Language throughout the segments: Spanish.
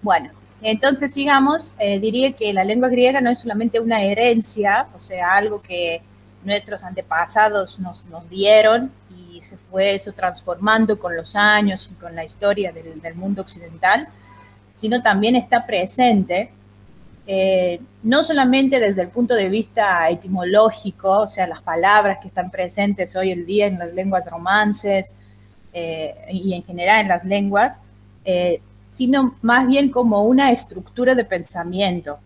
Bueno, entonces sigamos, diría que la lengua griega no es solamente una herencia, o sea, algo que nuestros antepasados nos dieron y se fue eso transformando con los años y con la historia del mundo occidental, sino también está presente, no solamente desde el punto de vista etimológico, o sea, las palabras que están presentes hoy en día en las lenguas romances y en general en las lenguas, sino más bien como una estructura de pensamiento.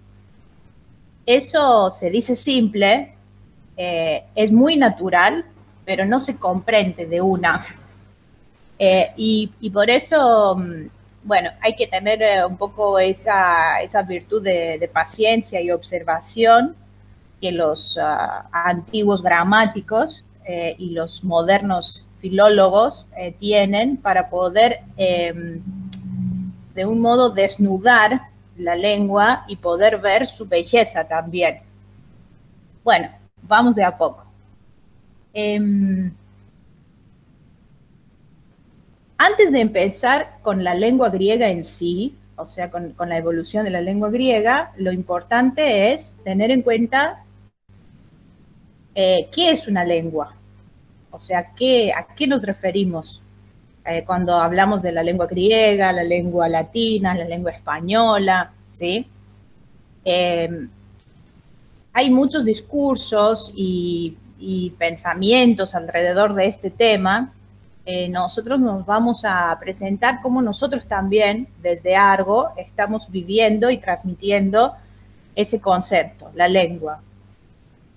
Eso se dice simple, es muy natural, pero no se comprende de una. Y por eso, bueno, hay que tener un poco esa virtud de paciencia y observación que los antiguos gramáticos y los modernos filólogos tienen para poder, de un modo, desnudar la lengua y poder ver su belleza también. Bueno, vamos de a poco. Antes de empezar con la lengua griega en sí, o sea, con la evolución de la lengua griega, lo importante es tener en cuenta qué es una lengua, o sea, a qué nos referimos cuando hablamos de la lengua griega, la lengua latina, la lengua española, ¿sí? Hay muchos discursos y pensamientos alrededor de este tema. Nosotros nos vamos a presentar cómo nosotros también, desde Argo, estamos viviendo y transmitiendo ese concepto, la lengua.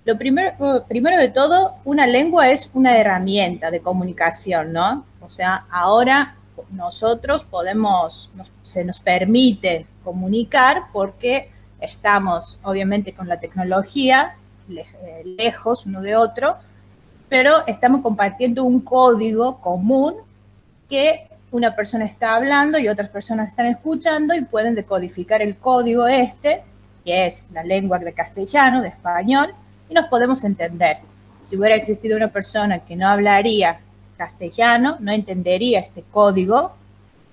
Lo primero de todo, una lengua es una herramienta de comunicación, ¿no? O sea, ahora nosotros se nos permite comunicar porque estamos, obviamente, con la tecnología, lejos uno de otro, pero estamos compartiendo un código común que una persona está hablando y otras personas están escuchando y pueden decodificar el código que es la lengua de castellano, de español, y nos podemos entender. Si hubiera existido una persona que no hablaría castellano, no entendería este código,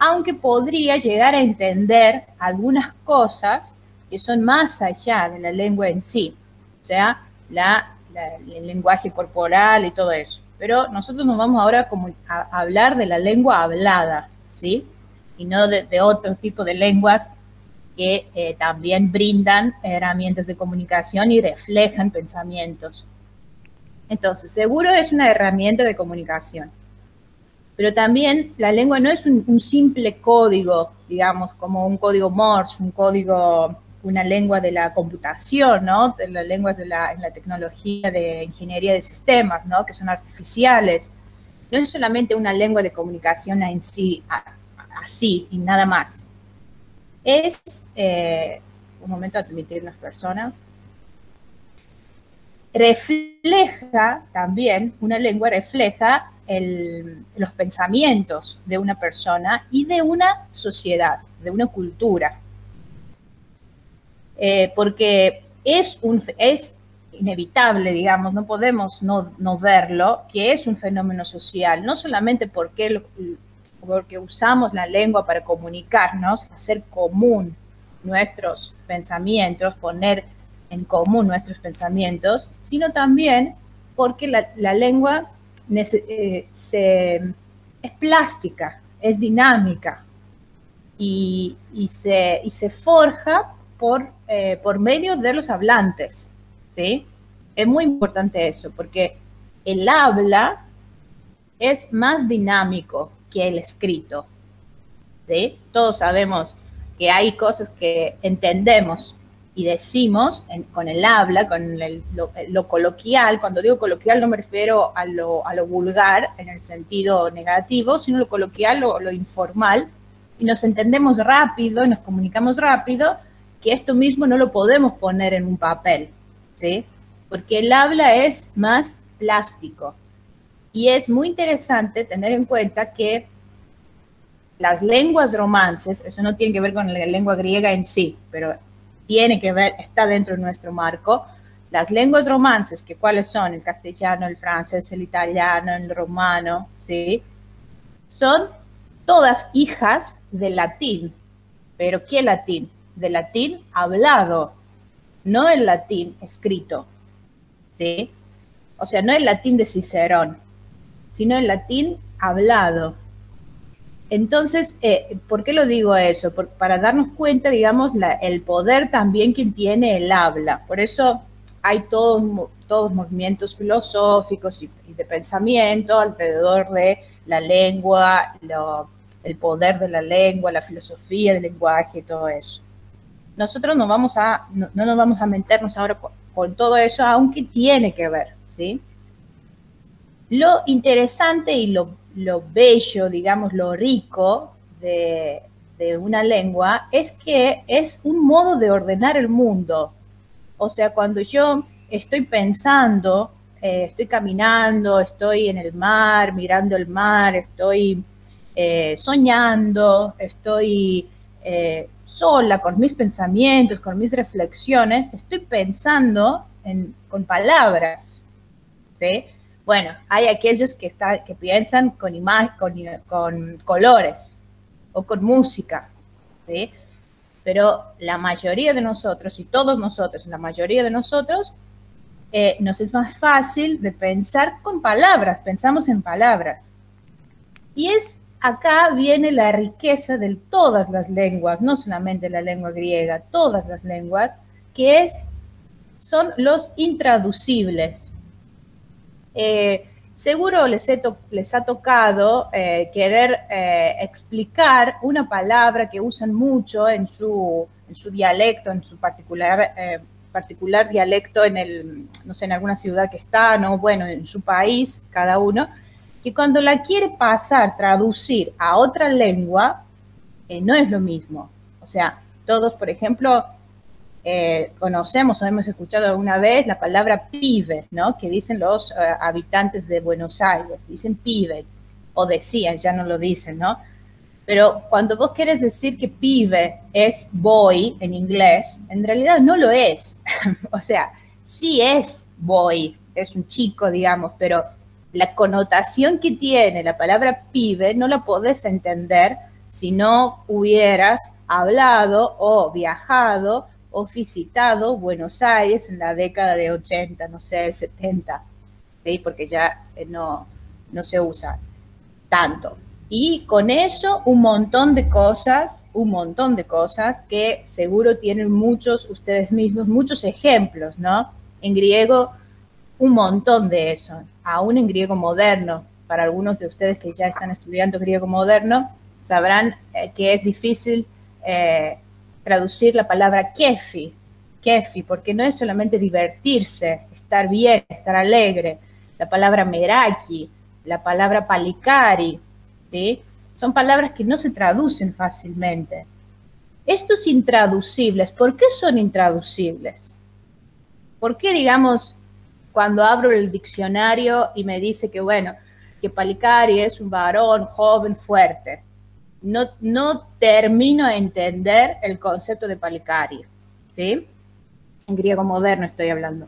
aunque podría llegar a entender algunas cosas que son más allá de la lengua en sí, o sea, el lenguaje corporal y todo eso. Pero nosotros nos vamos ahora a hablar de la lengua hablada, ¿sí? Y no de otro tipo de lenguas que también brindan herramientas de comunicación y reflejan pensamientos. Entonces, seguro es una herramienta de comunicación. Pero también la lengua no es un simple código, digamos, como un código Morse, una lengua de la computación, ¿no? De las lenguas en la tecnología de ingeniería de sistemas, ¿no? Que son artificiales. No es solamente una lengua de comunicación en sí, así y nada más. Es, un momento, admitir las personas. Refleja también, una lengua refleja los pensamientos de una persona y de una sociedad, de una cultura. Porque es inevitable, digamos, no podemos no verlo, que es un fenómeno social, no solamente porque usamos la lengua para comunicarnos, hacer común nuestros pensamientos, poner en común nuestros pensamientos, sino también porque la lengua es plástica, es dinámica y se forja por medio de los hablantes, ¿sí? Es muy importante eso, porque el habla es más dinámico que el escrito, ¿sí? Todos sabemos que hay cosas que entendemos y decimos con el habla, con lo coloquial. Cuando digo coloquial no me refiero a lo vulgar en el sentido negativo, sino lo coloquial, lo informal, y nos entendemos rápido y nos comunicamos rápido, que esto mismo no lo podemos poner en un papel, ¿sí? Porque el habla es más plástico. Y es muy interesante tener en cuenta que las lenguas romances, eso no tiene que ver con la lengua griega en sí, pero tiene que ver, está dentro de nuestro marco. Las lenguas romances, que cuáles son el castellano, el francés, el italiano, el romano, ¿sí? Son todas hijas del latín, Pero ¿qué latín? De latín hablado, no el latín escrito, ¿sí? O sea, no el latín de Cicerón, sino el latín hablado. Entonces, ¿por qué lo digo eso? Para darnos cuenta, digamos, el poder también que tiene el habla. Por eso hay todos movimientos filosóficos y de pensamiento alrededor de la lengua, el poder de la lengua, la filosofía del lenguaje y todo eso. Nosotros no nos vamos a meternos ahora con todo eso, aunque tiene que ver, ¿sí? Lo interesante y lo bello, digamos, lo rico de una lengua es que es un modo de ordenar el mundo. O sea, cuando yo estoy pensando, estoy caminando, estoy en el mar, mirando el mar, estoy soñando, estoy sola con mis pensamientos, con mis reflexiones, estoy pensando con palabras, ¿sí? Bueno, hay aquellos que piensan con colores o con música, ¿sí? Pero la mayoría de nosotros, y todos nosotros, la mayoría de nosotros, nos es más fácil de pensar con palabras, pensamos en palabras. Y acá viene la riqueza de todas las lenguas, no solamente la lengua griega, todas las lenguas, que son los intraducibles. Seguro les ha tocado querer explicar una palabra que usan mucho en su dialecto, en su particular dialecto no sé, en alguna ciudad que están, o bueno, en su país, cada uno, que cuando la quiere traducir a otra lengua, no es lo mismo. O sea, todos, por ejemplo, conocemos o hemos escuchado alguna vez la palabra pibe, ¿no? Que dicen los habitantes de Buenos Aires, dicen pibe, o decían, ya no lo dicen, ¿no? Pero cuando vos querés decir que pibe es boy en inglés, en realidad no lo es. O sea, sí es boy, es un chico, digamos, pero la connotación que tiene la palabra pibe no la podés entender si no hubieras hablado o viajado o visitado Buenos Aires en la década de 80, no sé, 70, ¿sí? Porque ya no se usa tanto. Y con eso un montón de cosas que seguro tienen ustedes mismos, muchos ejemplos, ¿no? En griego, un montón de eso, aún en griego moderno. Para algunos de ustedes que ya están estudiando griego moderno, sabrán que es difícil traducir la palabra kefi, porque no es solamente divertirse, estar bien, estar alegre. La palabra meraki, la palabra palikari, ¿sí? Son palabras que no se traducen fácilmente. Estos intraducibles, ¿por qué son intraducibles? ¿Por qué, digamos, cuando abro el diccionario y me dice que, bueno, que palikari es un varón joven, fuerte? No termino de entender el concepto de palikari, ¿sí? En griego moderno estoy hablando.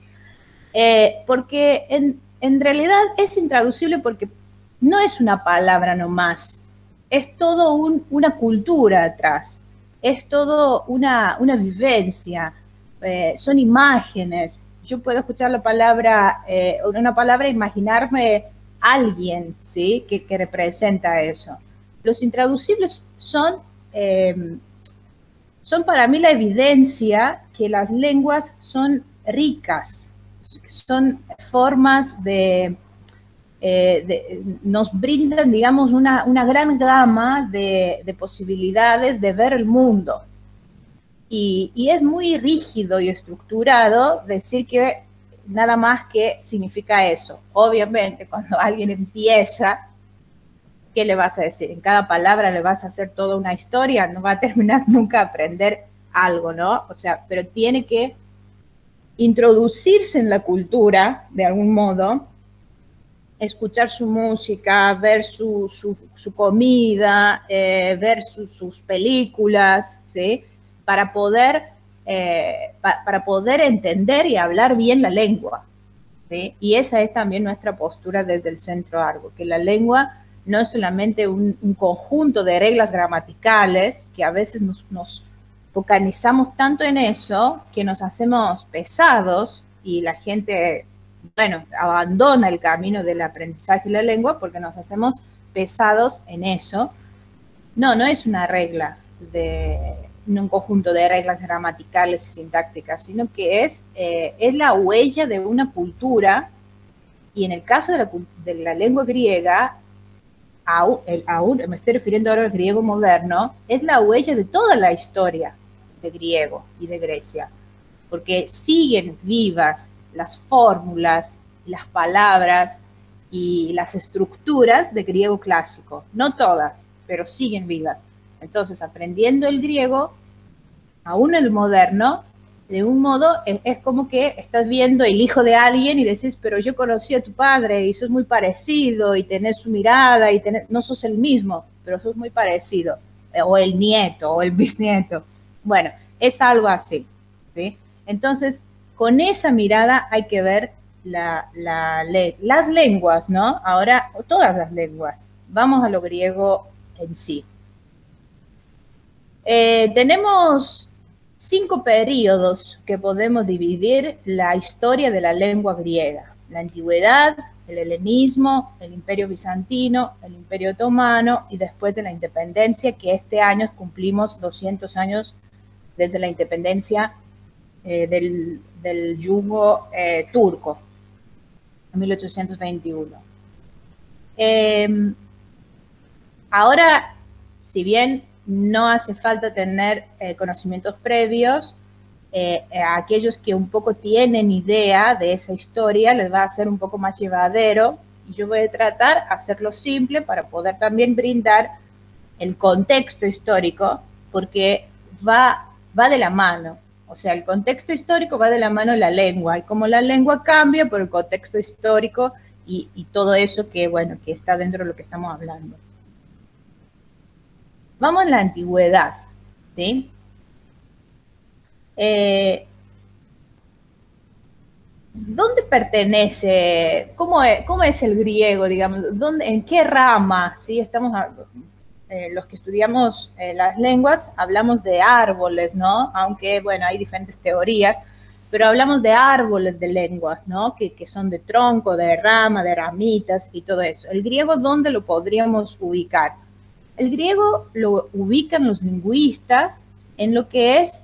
Porque en realidad es intraducible porque no es una palabra nomás, es todo una cultura atrás, es todo una vivencia, son imágenes. Yo puedo escuchar una palabra e imaginarme alguien, ¿sí? que representa eso. Los intraducibles son para mí la evidencia que las lenguas son ricas, son formas nos brindan, digamos, una gran gama de posibilidades de ver el mundo. Y es muy rígido y estructurado decir que nada más que significa eso. Obviamente, cuando alguien empieza, ¿qué le vas a decir? En cada palabra le vas a hacer toda una historia, no va a terminar nunca a aprender algo, ¿no? O sea, pero tiene que introducirse en la cultura, de algún modo, escuchar su música, ver su comida, ver sus películas, ¿sí? Para poder entender y hablar bien la lengua, ¿sí? Y esa es también nuestra postura desde el Centro Argo, que la lengua no es solamente un conjunto de reglas gramaticales, que a veces nos focalizamos tanto en eso que nos hacemos pesados y la gente, bueno, abandona el camino del aprendizaje de la lengua porque nos hacemos pesados en eso. No, no es una regla de un conjunto de reglas gramaticales y sintácticas, sino que es la huella de una cultura, y en el caso de la lengua griega, aún me estoy refiriendo ahora al griego moderno, es la huella de toda la historia de griego y de Grecia, porque siguen vivas las fórmulas, las palabras y las estructuras de griego clásico. No todas, pero siguen vivas. Entonces, aprendiendo el griego, aún el moderno, de un modo, es como que estás viendo el hijo de alguien y decís, pero yo conocí a tu padre y sos muy parecido y tenés su mirada y no sos el mismo, pero sos muy parecido. O el nieto o el bisnieto. Bueno, es algo así, ¿sí? Entonces, con esa mirada hay que ver las lenguas, ¿no? Ahora, todas las lenguas. Vamos a lo griego en sí. Tenemos 5 periodos que podemos dividir la historia de la lengua griega: la antigüedad, el helenismo, el imperio bizantino, el imperio otomano y después de la independencia, que este año cumplimos 200 años desde la independencia del yugo turco, en 1821. Ahora, si bien no hace falta tener conocimientos previos, a aquellos que un poco tienen idea de esa historia les va a ser un poco más llevadero, y yo voy a tratar de hacerlo simple para poder también brindar el contexto histórico, porque va de la mano. O sea, el contexto histórico va de la mano de la lengua, y como la lengua cambia por el contexto histórico y todo eso que, bueno, que está dentro de lo que estamos hablando. Vamos a la antigüedad, ¿sí? ¿Dónde pertenece? ¿Cómo es el griego, digamos? ¿En qué rama? ¿Sí? Estamos los que estudiamos las lenguas hablamos de árboles, ¿no? Aunque, bueno, hay diferentes teorías, pero hablamos de árboles de lenguas, ¿no? Que son de tronco, de rama, de ramitas y todo eso. ¿El griego dónde lo podríamos ubicar? El griego lo ubican los lingüistas en lo que es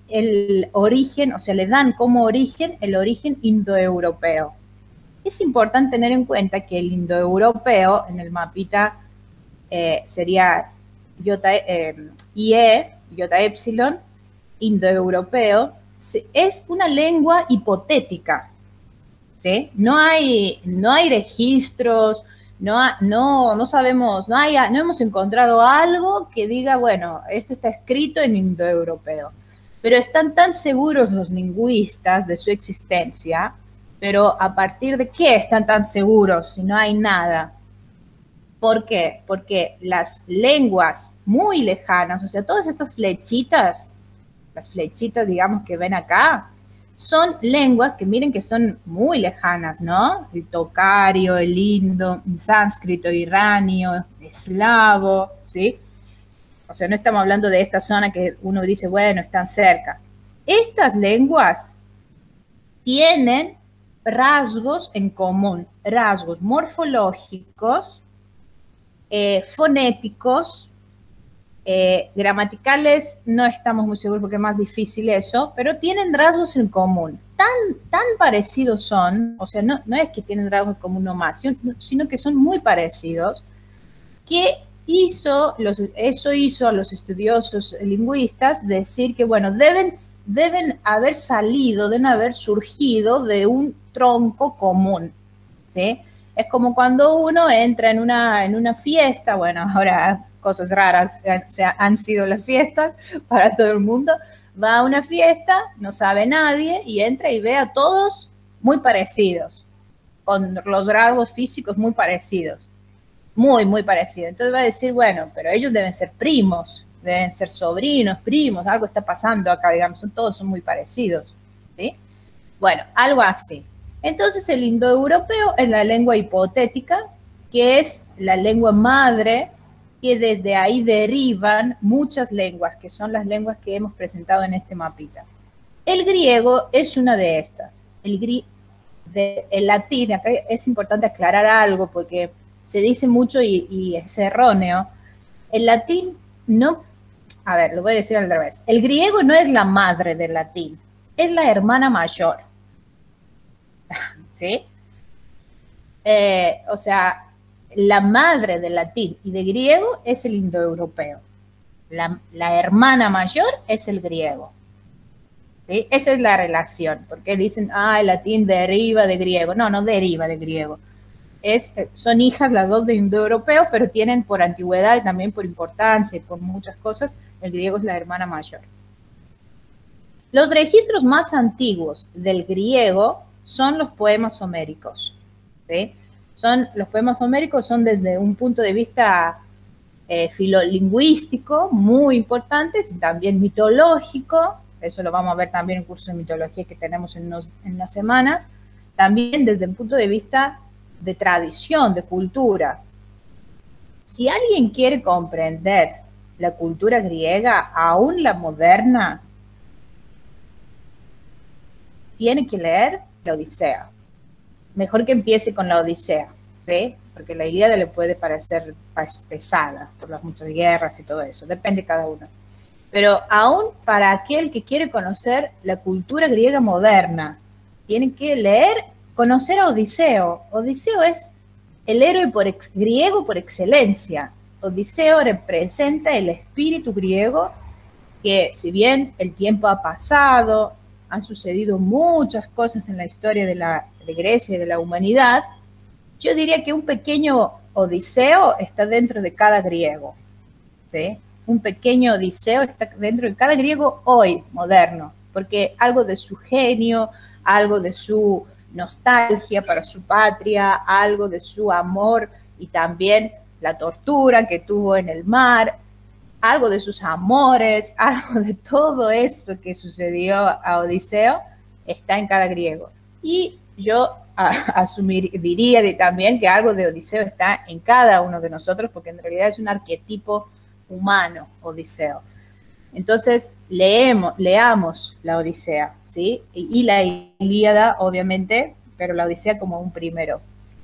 el origen, o sea, le dan como origen el origen indoeuropeo. Es importante tener en cuenta que el indoeuropeo, en el mapita sería IE, Iota Epsilon, indoeuropeo, es una lengua hipotética, ¿sí? No hay registros, no sabemos, no hemos encontrado algo que diga, bueno, esto está escrito en indoeuropeo. Pero están tan seguros los lingüistas de su existencia, pero ¿a partir de qué están tan seguros si no hay nada? ¿Por qué? Porque las lenguas muy lejanas, o sea, todas estas flechitas, las flechitas, digamos, que ven acá, son lenguas que miren que son muy lejanas, ¿no? El tocario, el indo, el sánscrito, iranio, eslavo, ¿sí? O sea, no estamos hablando de esta zona que uno dice, bueno, están cerca. Estas lenguas tienen rasgos en común, rasgos morfológicos, fonéticos, gramaticales no estamos muy seguros porque es más difícil eso, pero tienen rasgos en común. Tan parecidos son, o sea, no es que tienen rasgos en común nomás, sino que son muy parecidos, que eso hizo a los estudiosos lingüistas decir que, bueno, deben haber surgido de un tronco común, ¿sí? Es como cuando uno entra en una fiesta, bueno, ahora cosas raras han sido las fiestas para todo el mundo, va a una fiesta, no sabe nadie y entra y ve a todos muy parecidos, con los rasgos físicos muy parecidos, muy parecidos. Entonces va a decir, bueno, pero ellos deben ser primos, deben ser sobrinos, primos, algo está pasando acá, digamos, todos son muy parecidos, ¿sí? Bueno, algo así. Entonces el indoeuropeo es la lengua hipotética que es la lengua madre, que desde ahí derivan muchas lenguas, que son las lenguas que hemos presentado en este mapita. El griego es una de estas. El latín, acá es importante aclarar algo porque se dice mucho y es erróneo. El latín no, a ver, lo voy a decir al revés. El griego no es la madre del latín, es la hermana mayor. ¿Sí? O sea, la madre del latín y de griego es el indoeuropeo. La hermana mayor es el griego. ¿Sí? Esa es la relación, porque dicen, el latín deriva de griego. No, no deriva de griego. Son hijas las dos de indoeuropeos, pero tienen por antigüedad y también por importancia y por muchas cosas, el griego es la hermana mayor. Los registros más antiguos del griego son los poemas homéricos. ¿Sí? Los poemas homéricos son desde un punto de vista filolingüístico muy importantes y también mitológico. Eso lo vamos a ver también en el curso de mitología que tenemos en unas semanas. También desde el punto de vista de tradición, de cultura. Si alguien quiere comprender la cultura griega, aún la moderna, tiene que leer la Odisea. Mejor que empiece con la Odisea, ¿sí? Porque la Ilíada le puede parecer pesada por las muchas guerras y todo eso, depende de cada uno. Pero aún para aquel que quiere conocer la cultura griega moderna, tiene que conocer a Odiseo. Odiseo es el héroe griego por excelencia. Odiseo representa el espíritu griego que, si bien el tiempo ha pasado, han sucedido muchas cosas en la historia de Grecia y de la humanidad, yo diría que un pequeño Odiseo está dentro de cada griego, ¿sí? Un pequeño Odiseo está dentro de cada griego hoy, moderno, porque algo de su genio, algo de su nostalgia para su patria, algo de su amor y también la tortura que tuvo en el mar, algo de sus amores, algo de todo eso que sucedió a Odiseo está en cada griego. Y yo diría también que algo de Odiseo está en cada uno de nosotros, porque en realidad es un arquetipo humano, Odiseo. Entonces, leamos la Odisea, ¿sí? Y la Ilíada, obviamente, pero la Odisea como un primero.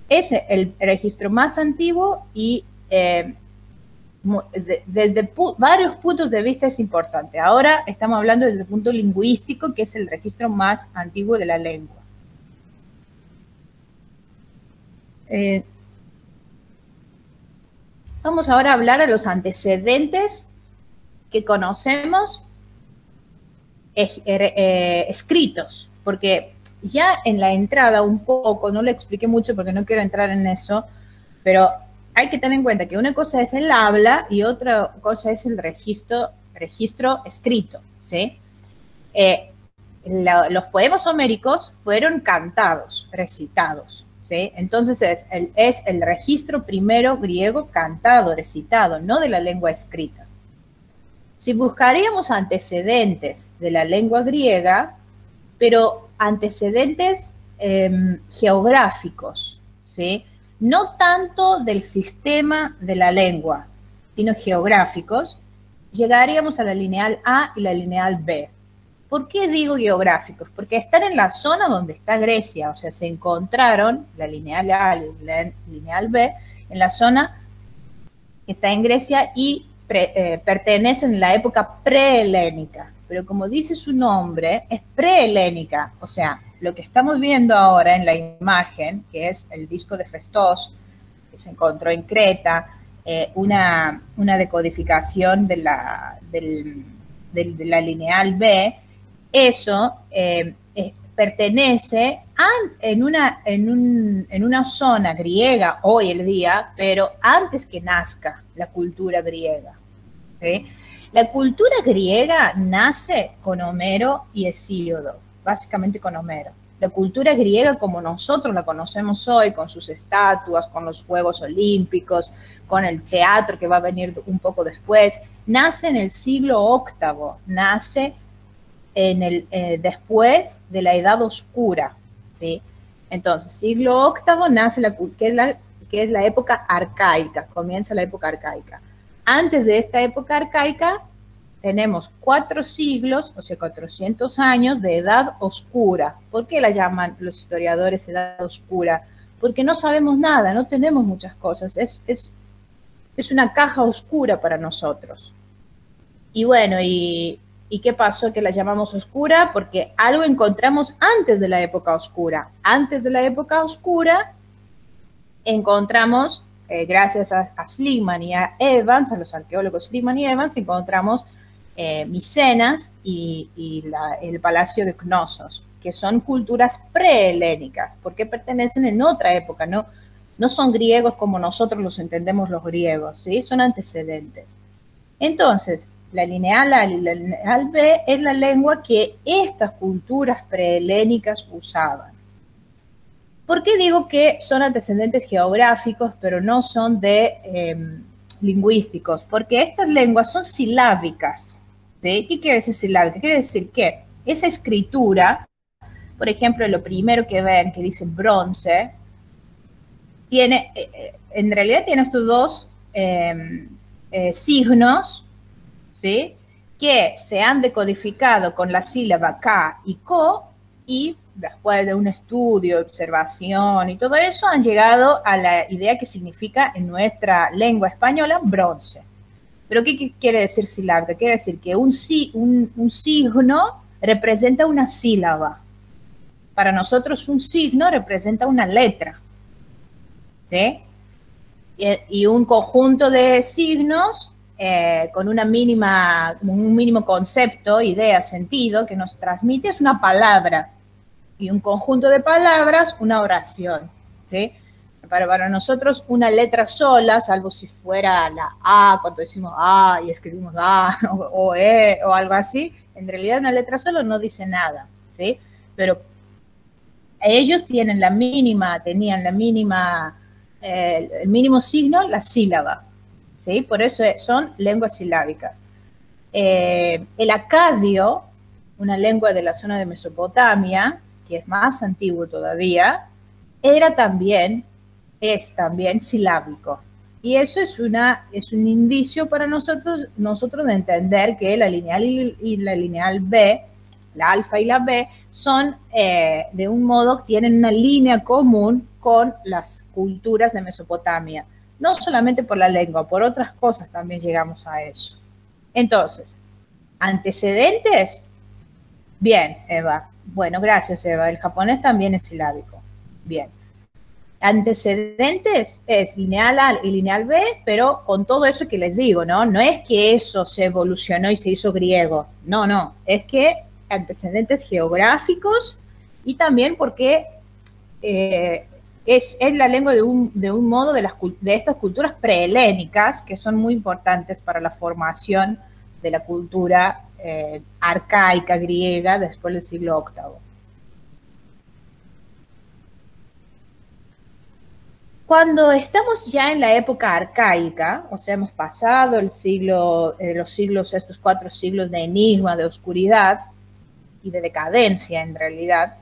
Es el registro más antiguo y desde varios puntos de vista es importante. Ahora estamos hablando desde el punto lingüístico, que es el registro más antiguo de la lengua. Vamos ahora a hablar de los antecedentes que conocemos escritos, porque ya en la entrada un poco, no le expliqué mucho porque no quiero entrar en eso, pero hay que tener en cuenta que una cosa es el habla y otra cosa es el registro escrito, ¿sí? Los poemas homéricos fueron cantados, recitados, ¿sí? Entonces es el registro primero griego cantado, recitado, no de la lengua escrita. Si buscaríamos antecedentes de la lengua griega, pero antecedentes geográficos, ¿sí? No tanto del sistema de la lengua, sino geográficos, llegaríamos a la lineal A y la lineal B. ¿Por qué digo geográficos? Porque están en la zona donde está Grecia, o sea, se encontraron la lineal A y la lineal B en la zona que está en Grecia y pertenecen a la época prehelénica. Pero como dice su nombre, es prehelénica, o sea, lo que estamos viendo ahora en la imagen, que es el disco de Festos, que se encontró en Creta, una decodificación de la lineal B, eso pertenece en una zona griega hoy el día, pero antes que nazca la cultura griega, ¿sí? La cultura griega nace con Homero y Hesíodo, básicamente con Homero. La cultura griega como nosotros la conocemos hoy, con sus estatuas, con los Juegos Olímpicos, con el teatro que va a venir un poco después, nace en el siglo VIII, nace después de la Edad Oscura, ¿sí? Entonces, siglo VIII nace que que es la época arcaica, comienza la época arcaica. Antes de esta época arcaica tenemos 4 siglos, o sea, 400 años de edad oscura. ¿Por qué la llaman los historiadores edad oscura? Porque no sabemos nada, no tenemos muchas cosas, es una caja oscura para nosotros. Y bueno, ¿y qué pasó que la llamamos oscura? Porque algo encontramos antes de la época oscura. Antes de la época oscura encontramos, gracias a Schliemann y a Evans, a los arqueólogos Schliemann y Evans, encontramos Micenas y el Palacio de Cnosos, que son culturas prehelénicas, porque pertenecen en otra época, no son griegos como nosotros los entendemos los griegos, ¿sí? Son antecedentes. Entonces, la lineal A y la lineal B es la lengua que estas culturas prehelénicas usaban. ¿Por qué digo que son antecedentes geográficos, pero no son lingüísticos? Porque estas lenguas son silábicas, ¿sí? ¿Qué quiere decir silábica? Quiere decir que esa escritura, por ejemplo, lo primero que ven, que dice bronce, tiene, en realidad tiene estos dos signos, ¿sí? Que se han decodificado con la sílaba K y KO, y después de un estudio, observación y todo eso, han llegado a la idea que significa en nuestra lengua española bronce. ¿Pero qué quiere decir silábica? Quiere decir que un signo representa una sílaba. Para nosotros un signo representa una letra, ¿sí? Y un conjunto de signos con un mínimo concepto, idea, sentido que nos transmite es una palabra. Y un conjunto de palabras, una oración, ¿sí? Para nosotros una letra sola, salvo si fuera la A, cuando decimos A y escribimos A o E o algo así, en realidad una letra sola no dice nada, ¿sí? Pero ellos tenían el mínimo signo, la sílaba, ¿sí? Por eso son lenguas silábicas. El acadio, una lengua de la zona de Mesopotamia, que es más antiguo todavía, es también silábico. Y eso es un indicio para nosotros de entender que la lineal y la lineal B, la alfa y la B, son de un modo, tienen una línea común con las culturas de Mesopotamia. No solamente por la lengua, por otras cosas también llegamos a eso. Entonces, antecedentes. Bien, Eva. Bueno, gracias, Eva. El japonés también es silábico. Bien. Antecedentes es lineal A y lineal B, pero con todo eso que les digo, ¿no? No es que eso se evolucionó y se hizo griego. No. Es que antecedentes geográficos y también porque es la lengua de un modo de estas culturas prehelénicas que son muy importantes para la formación de la cultura arcaica griega después del siglo VIII. Cuando estamos ya en la época arcaica, o sea, hemos pasado los siglos, estos 4 siglos de enigma, de oscuridad y de decadencia en realidad,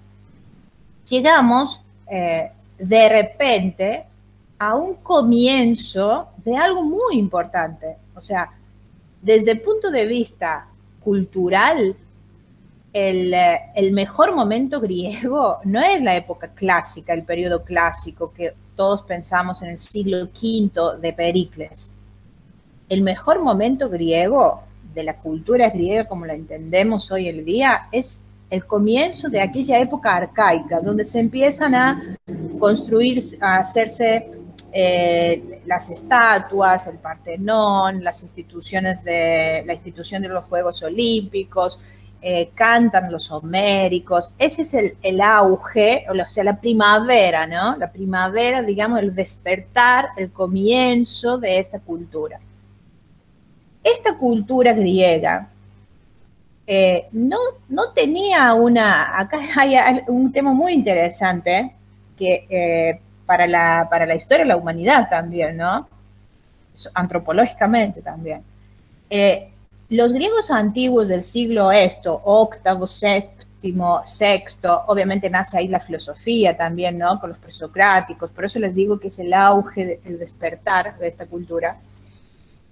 llegamos de repente a un comienzo de algo muy importante. O sea, desde el punto de vista cultural, el mejor momento griego no es la época clásica, el periodo clásico que todos pensamos en el siglo V de Pericles. El mejor momento griego de la cultura griega como la entendemos hoy en día es el comienzo de aquella época arcaica, donde se empiezan a construir, a hacerse las estatuas, el Partenón, la institución de los Juegos Olímpicos, cantan los homéricos. Ese es el auge, o sea, la primavera, ¿no? La primavera, digamos, el despertar, el comienzo de esta cultura. Esta cultura griega no tenía acá hay un tema muy interesante que para la historia de la humanidad también, ¿no? Antropológicamente también. Los griegos antiguos del siglo VIII, último, sexto, obviamente nace ahí la filosofía también, ¿no? Con los presocráticos, por eso les digo que es el auge, el despertar de esta cultura.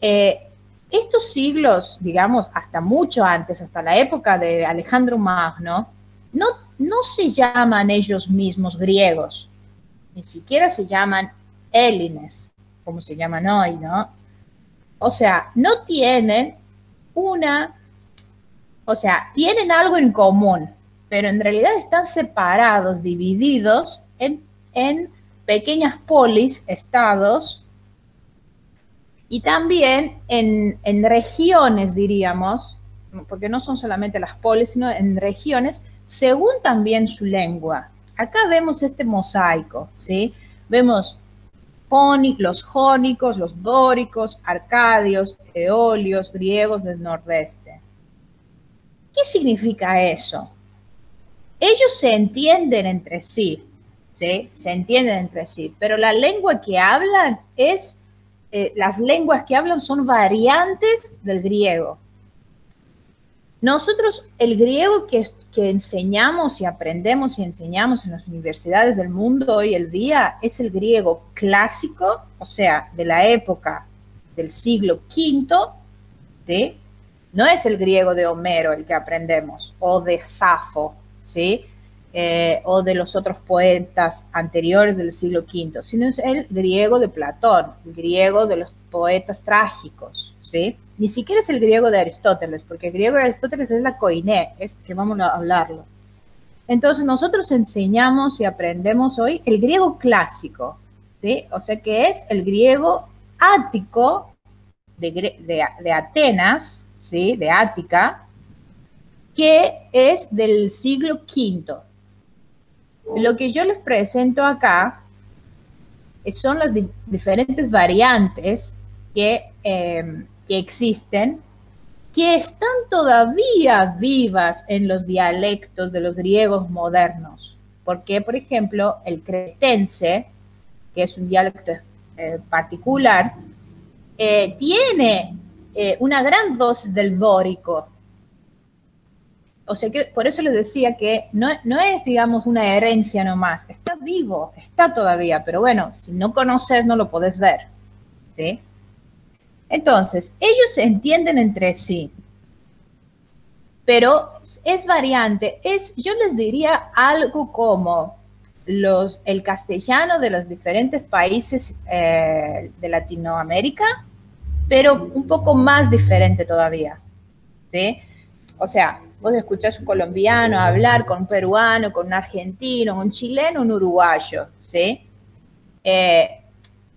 Estos siglos, digamos, hasta mucho antes, hasta la época de Alejandro Magno, no se llaman ellos mismos griegos, ni siquiera se llaman élines, como se llaman hoy, ¿no? O sea, no tienen tienen algo en común, pero en realidad están separados, divididos en pequeñas polis, estados, y también en regiones, diríamos, porque no son solamente las polis, sino en regiones, según también su lengua. Acá vemos este mosaico, ¿sí? Vemos los jónicos, los dóricos, arcadios, eolios, griegos del nordeste. ¿Qué significa eso? Ellos se entienden entre sí, ¿sí? Se entienden entre sí, pero la lengua que hablan las lenguas que hablan son variantes del griego. Nosotros, el griego que enseñamos y aprendemos y enseñamos en las universidades del mundo hoy el día es el griego clásico, o sea, de la época del siglo V, ¿sí? No es el griego de Homero el que aprendemos, o de Safo, ¿sí? O de los otros poetas anteriores del siglo V, sino es el griego de Platón, el griego de los poetas trágicos, ¿sí? Ni siquiera es el griego de Aristóteles, porque el griego de Aristóteles es la koiné, es que vamos a hablarlo. Entonces nosotros enseñamos y aprendemos hoy el griego clásico, ¿sí? O sea que es el griego ático de Atenas, ¿sí? De Ática, que es del siglo V. Lo que yo les presento acá son las diferentes variantes que existen, que están todavía vivas en los dialectos de los griegos modernos. Porque, por ejemplo, el cretense, que es un dialecto particular, tiene una gran dosis del dórico. O sea, que por eso les decía que no es, digamos, una herencia nomás. Está vivo, está todavía, pero bueno, si no conoces, no lo podés ver, ¿sí? Entonces, ellos se entienden entre sí, pero es variante. Yo les diría algo como el castellano de los diferentes países de Latinoamérica, pero un poco más diferente todavía, ¿sí? O sea, vos escuchás un colombiano hablar con un peruano, con un argentino, un chileno, un uruguayo, ¿sí?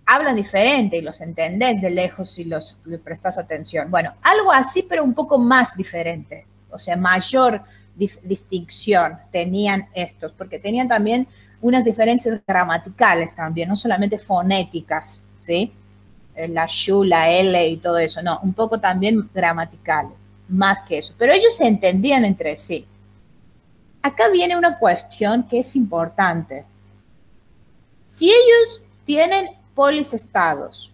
Hablan diferente y los entendés de lejos si les prestás atención. Bueno, algo así, pero un poco más diferente. O sea, mayor distinción tenían estos, porque tenían también unas diferencias gramaticales también, no solamente fonéticas, ¿sí? La shu, la L y todo eso, no, un poco también gramaticales, más que eso. Pero ellos se entendían entre sí. Acá viene una cuestión que es importante. Si ellos tienen polisestados,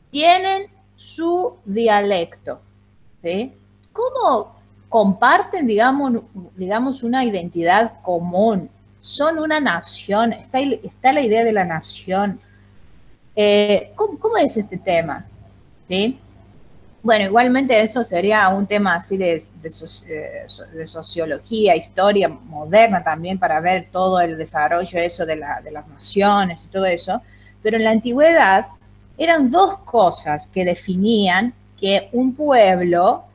tienen su dialecto, ¿sí? ¿Cómo comparten, digamos, una identidad común? Son una nación, está la idea de la nación. ¿Cómo es este tema? ¿Sí? Bueno, igualmente eso sería un tema así de sociología, historia moderna también, para ver todo el desarrollo eso de las naciones y todo eso. Pero en la antigüedad eran dos cosas que definían que un pueblo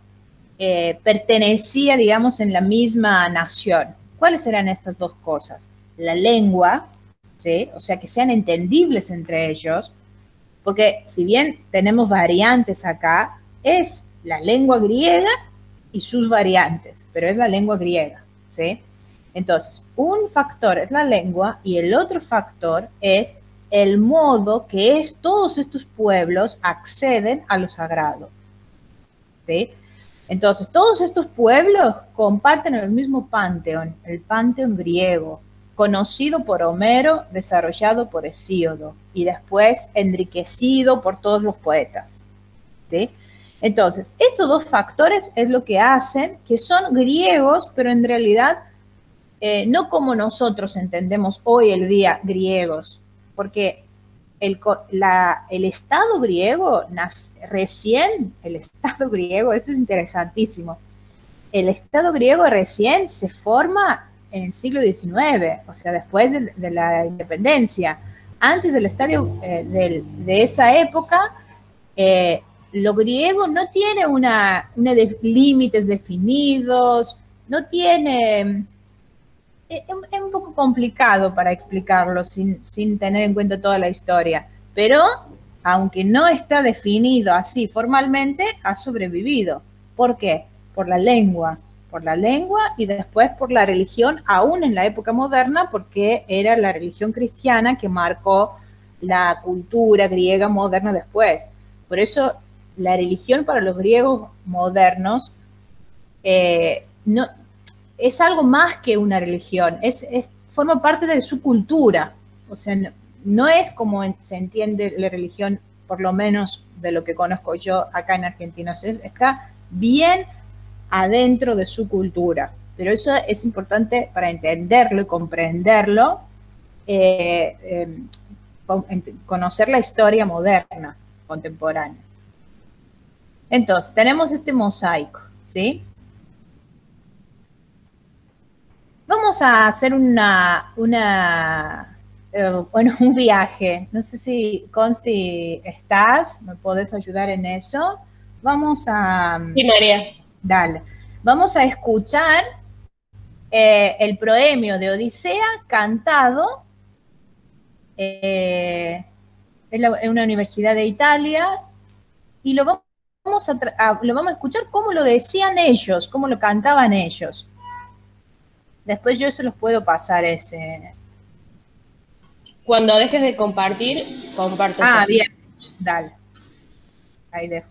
pertenecía, digamos, en la misma nación. ¿Cuáles eran estas dos cosas? La lengua, ¿sí? O sea, que sean entendibles entre ellos, porque si bien tenemos variantes acá, es la lengua griega y sus variantes, pero es la lengua griega, ¿sí? Entonces, un factor es la lengua y el otro factor es el modo que todos estos pueblos acceden a lo sagrado, ¿sí? Entonces, todos estos pueblos comparten el mismo panteón, el panteón griego, conocido por Homero, desarrollado por Hesíodo y después enriquecido por todos los poetas, ¿sí? Entonces, estos dos factores es lo que hacen que son griegos, pero en realidad no como nosotros entendemos hoy el día griegos, porque el Estado griego, recién el Estado griego, eso es interesantísimo, el Estado griego recién se forma en el siglo XIX, o sea, después de la independencia. Antes del estadio de esa época, eh, lo griego no tiene límites definidos, no tiene... Es un poco complicado para explicarlo sin tener en cuenta toda la historia, pero aunque no está definido así formalmente, ha sobrevivido. ¿Por qué? Por la lengua y después por la religión, aún en la época moderna, porque era la religión cristiana que marcó la cultura griega moderna después. Por eso la religión para los griegos modernos no, es algo más que una religión, forma parte de su cultura. O sea, no es como se entiende la religión, por lo menos de lo que conozco yo acá en Argentina. O sea, está bien adentro de su cultura. Pero eso es importante para entenderlo y comprenderlo, conocer la historia moderna, contemporánea. Entonces, tenemos este mosaico, ¿sí? Vamos a hacer bueno, un viaje. No sé si, Consti, estás, me podés ayudar en eso. Vamos a... Sí, María. Dale. Vamos a escuchar el proemio de Odisea cantado en una universidad de Italia y lo vamos a escuchar cómo lo decían ellos, cómo lo cantaban ellos. Después yo se los puedo pasar ese. Cuando dejes de compartir, comparto yo. Ah, bien. Dale. Ahí dejo.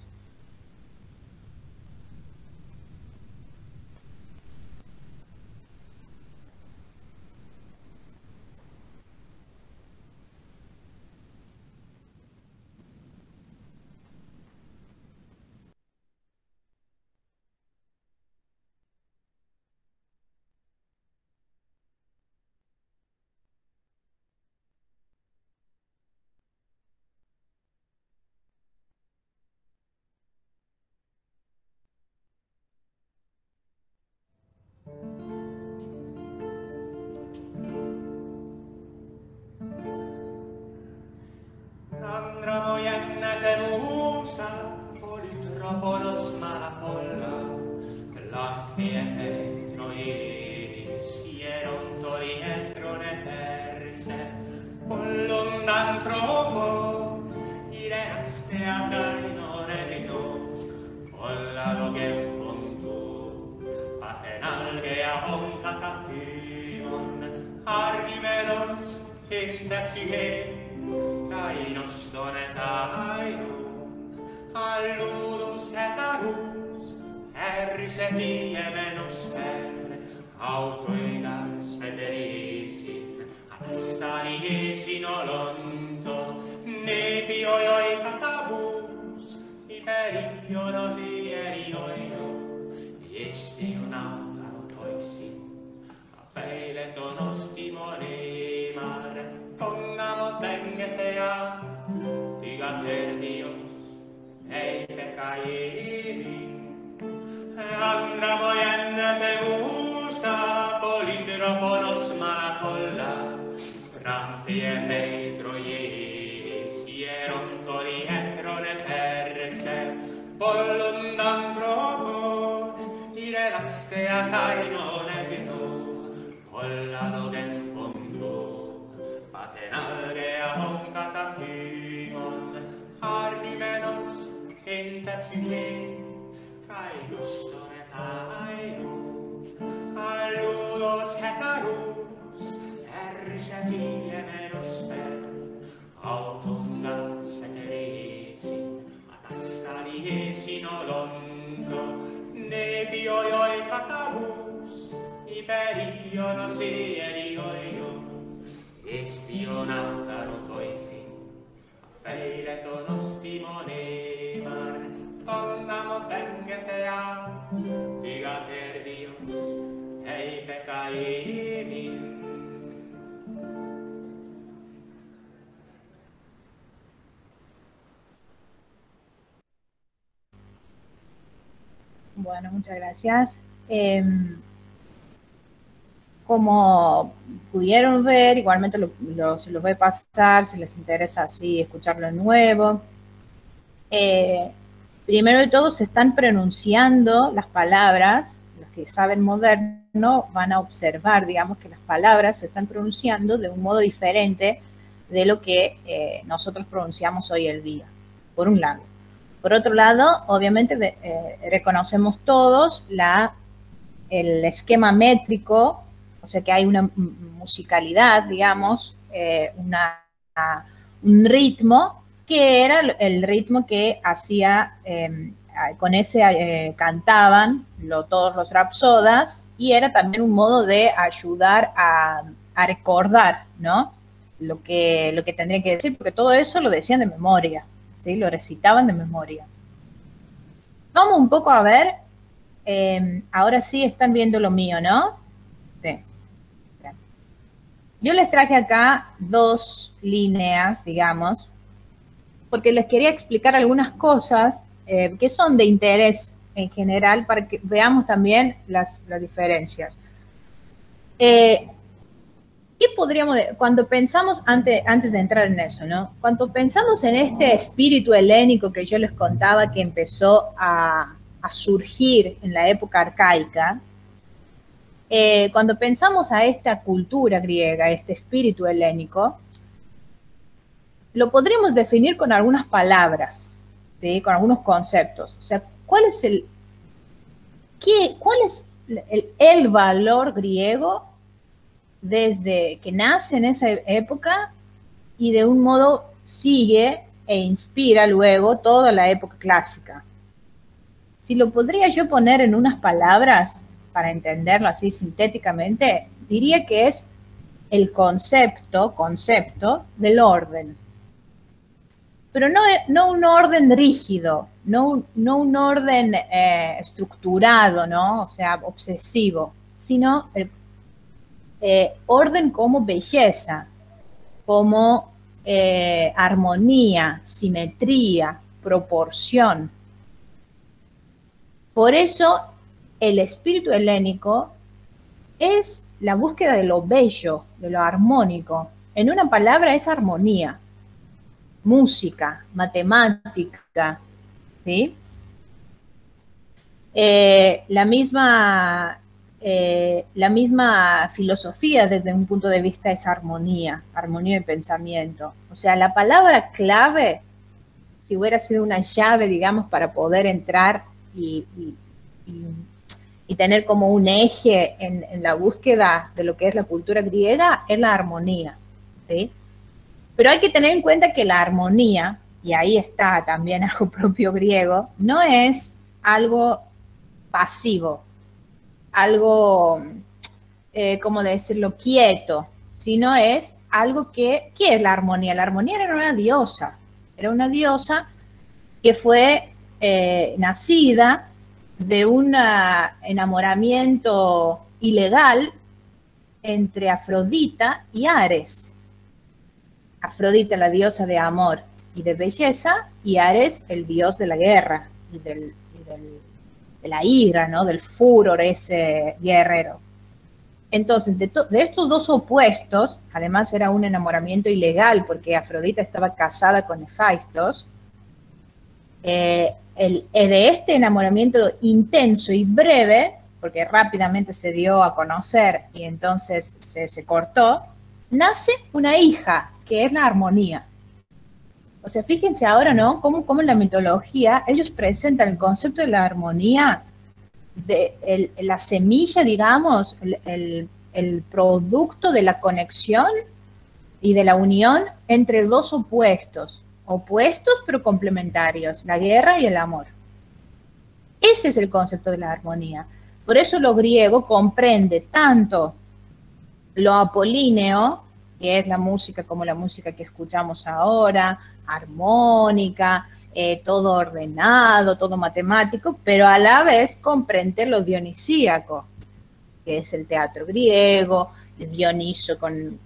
Bueno, muchas gracias. Como pudieron ver, igualmente se los voy a pasar si les interesa así escucharlo de nuevo. Primero de todo se están pronunciando las palabras, los que saben moderno van a observar, digamos, que las palabras se están pronunciando de un modo diferente de lo que nosotros pronunciamos hoy el día, por un lado. Por otro lado, obviamente reconocemos todos el esquema métrico, o sea que hay una musicalidad, digamos, un ritmo que era el ritmo que hacía, con ese cantaban todos los rapsodas, y era también un modo de ayudar a recordar, ¿no? Lo que tendrían que decir, porque todo eso lo decían de memoria, ¿sí? Lo recitaban de memoria. Vamos un poco a ver, ahora sí están viendo lo mío, ¿no? Sí. Yo les traje acá dos líneas, digamos, porque les quería explicar algunas cosas que son de interés en general para que veamos también las diferencias. ¿Qué podríamos, cuando pensamos, antes de entrar en eso, ¿no? Cuando pensamos en este espíritu helénico que yo les contaba que empezó a surgir en la época arcaica, cuando pensamos a esta cultura griega, este espíritu helénico, lo podríamos definir con algunas palabras, ¿sí? Con algunos conceptos. O sea, ¿cuál es el valor griego desde que nace en esa época y de un modo sigue e inspira luego toda la época clásica? Si lo podría yo poner en unas palabras para entenderlo así sintéticamente, diría que es el concepto del orden. Pero no un orden rígido, no un orden estructurado, ¿no? O sea, obsesivo, sino orden como belleza, como armonía, simetría, proporción. Por eso el espíritu helénico es la búsqueda de lo bello, de lo armónico. En una palabra es armonía. Música, matemática, ¿sí? La misma filosofía desde un punto de vista es armonía de pensamiento. O sea, la palabra clave, si hubiera sido una llave, digamos, para poder entrar y tener como un eje en la búsqueda de lo que es la cultura griega, es la armonía, ¿sí? Pero hay que tener en cuenta que la armonía, y ahí está también algo propio griego, no es algo pasivo, algo, ¿cómo decirlo?, quieto, sino es algo ¿qué es la armonía? La armonía era una diosa que fue nacida de un enamoramiento ilegal entre Afrodita y Ares. Afrodita, la diosa de amor y de belleza, y Ares, el dios de la guerra y de la ira, ¿no? Del furor ese guerrero. Entonces, de estos dos opuestos, además era un enamoramiento ilegal porque Afrodita estaba casada con Hefestos, de este enamoramiento intenso y breve, porque rápidamente se dio a conocer y entonces se cortó, nace una hija, que es la armonía. O sea, fíjense ahora, ¿no? Cómo en la mitología ellos presentan el concepto de la armonía, de la semilla, digamos, el producto de la conexión y de la unión entre dos opuestos pero complementarios, la guerra y el amor. Ese es el concepto de la armonía. Por eso lo griego comprende tanto lo apolíneo, que es la música como la música que escuchamos ahora, armónica, todo ordenado, todo matemático, pero a la vez comprende lo dionisíaco, que es el teatro griego, el Dioniso con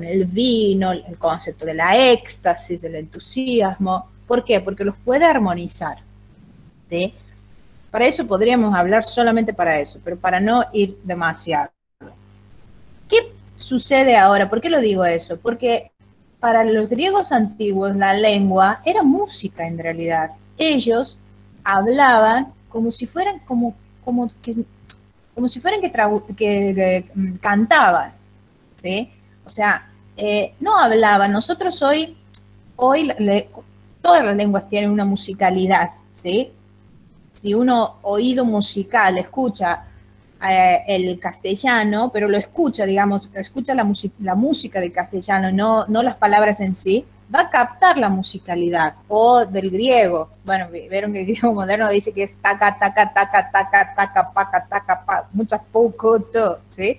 el vino, el concepto de la éxtasis, del entusiasmo. ¿Por qué? Porque los puede armonizar, ¿sí? Para eso podríamos hablar solamente para eso, pero para no ir demasiado. ¿Qué sucede ahora? ¿Por qué lo digo eso? Porque para los griegos antiguos la lengua era música en realidad. Ellos hablaban como si fueran como si fueran que cantaban, ¿sí? O sea, no hablaban. Nosotros hoy todas las lenguas tienen una musicalidad, ¿sí? Si uno oído musical escucha el castellano, pero lo escucha, digamos, escucha la música del castellano, no las palabras en sí, va a captar la musicalidad. O del griego. Bueno, vieron que el griego moderno dice que es taca, taca, taca, taca, taca, paca, taca, pa, muchas poco, todo, ¿sí?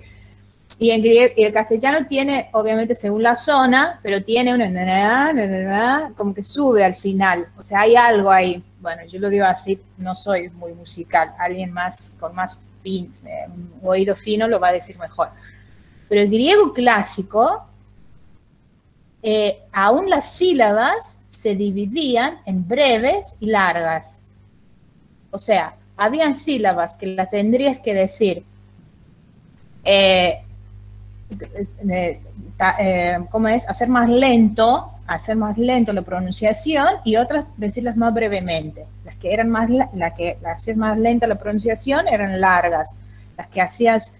Y el castellano tiene, obviamente, según la zona, pero tiene una como que sube al final. O sea, hay algo ahí. Bueno, yo lo digo así, no soy muy musical. Alguien más con más un oído fino lo va a decir mejor. Pero el griego clásico, aún las sílabas se dividían en breves y largas. O sea, habían sílabas que las tendrías que decir ¿cómo es? Hacer más lento la pronunciación, y otras decirlas más brevemente. Las que eran hacías más lenta la pronunciación eran largas, las que hacías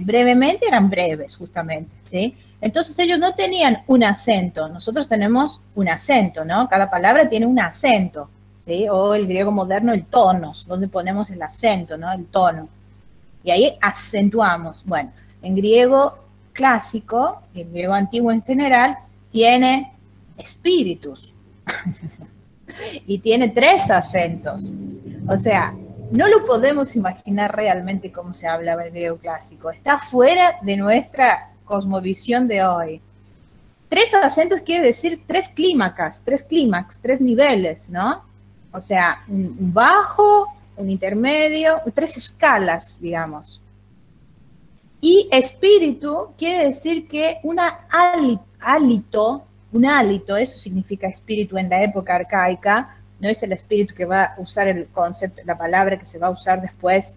brevemente eran breves, justamente, ¿sí? Entonces ellos no tenían un acento, nosotros tenemos un acento, ¿no? Cada palabra tiene un acento, ¿sí? O el griego moderno, el tonos, donde ponemos el acento, ¿no? El tono. Y ahí acentuamos. Bueno, en griego clásico, el griego antiguo en general, tiene espíritus y tiene 3 acentos. O sea, no lo podemos imaginar realmente cómo se hablaba el griego clásico. Está fuera de nuestra cosmovisión de hoy. 3 acentos quiere decir 3 clímax, 3 niveles, ¿no? O sea, un bajo, un intermedio, 3 escalas, digamos. Y espíritu quiere decir que un hálito, eso significa espíritu en la época arcaica, no es el espíritu que va a usar el concepto, la palabra que se va a usar después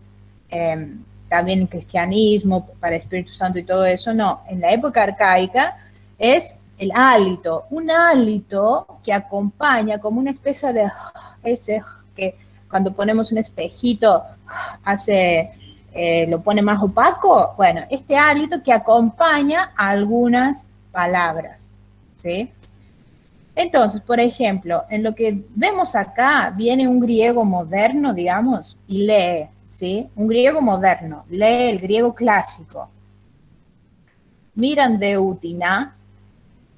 también en cristianismo, para Espíritu Santo y todo eso, no. En la época arcaica es el hálito, un hálito que acompaña como una especie de ese que cuando ponemos un espejito lo pone más opaco. Bueno, este hálito que acompaña a algunas palabras, ¿sí? Entonces, por ejemplo, en lo que vemos acá, viene un griego moderno, digamos, y lee, ¿sí? Un griego moderno, lee el griego clásico. Miran de utina,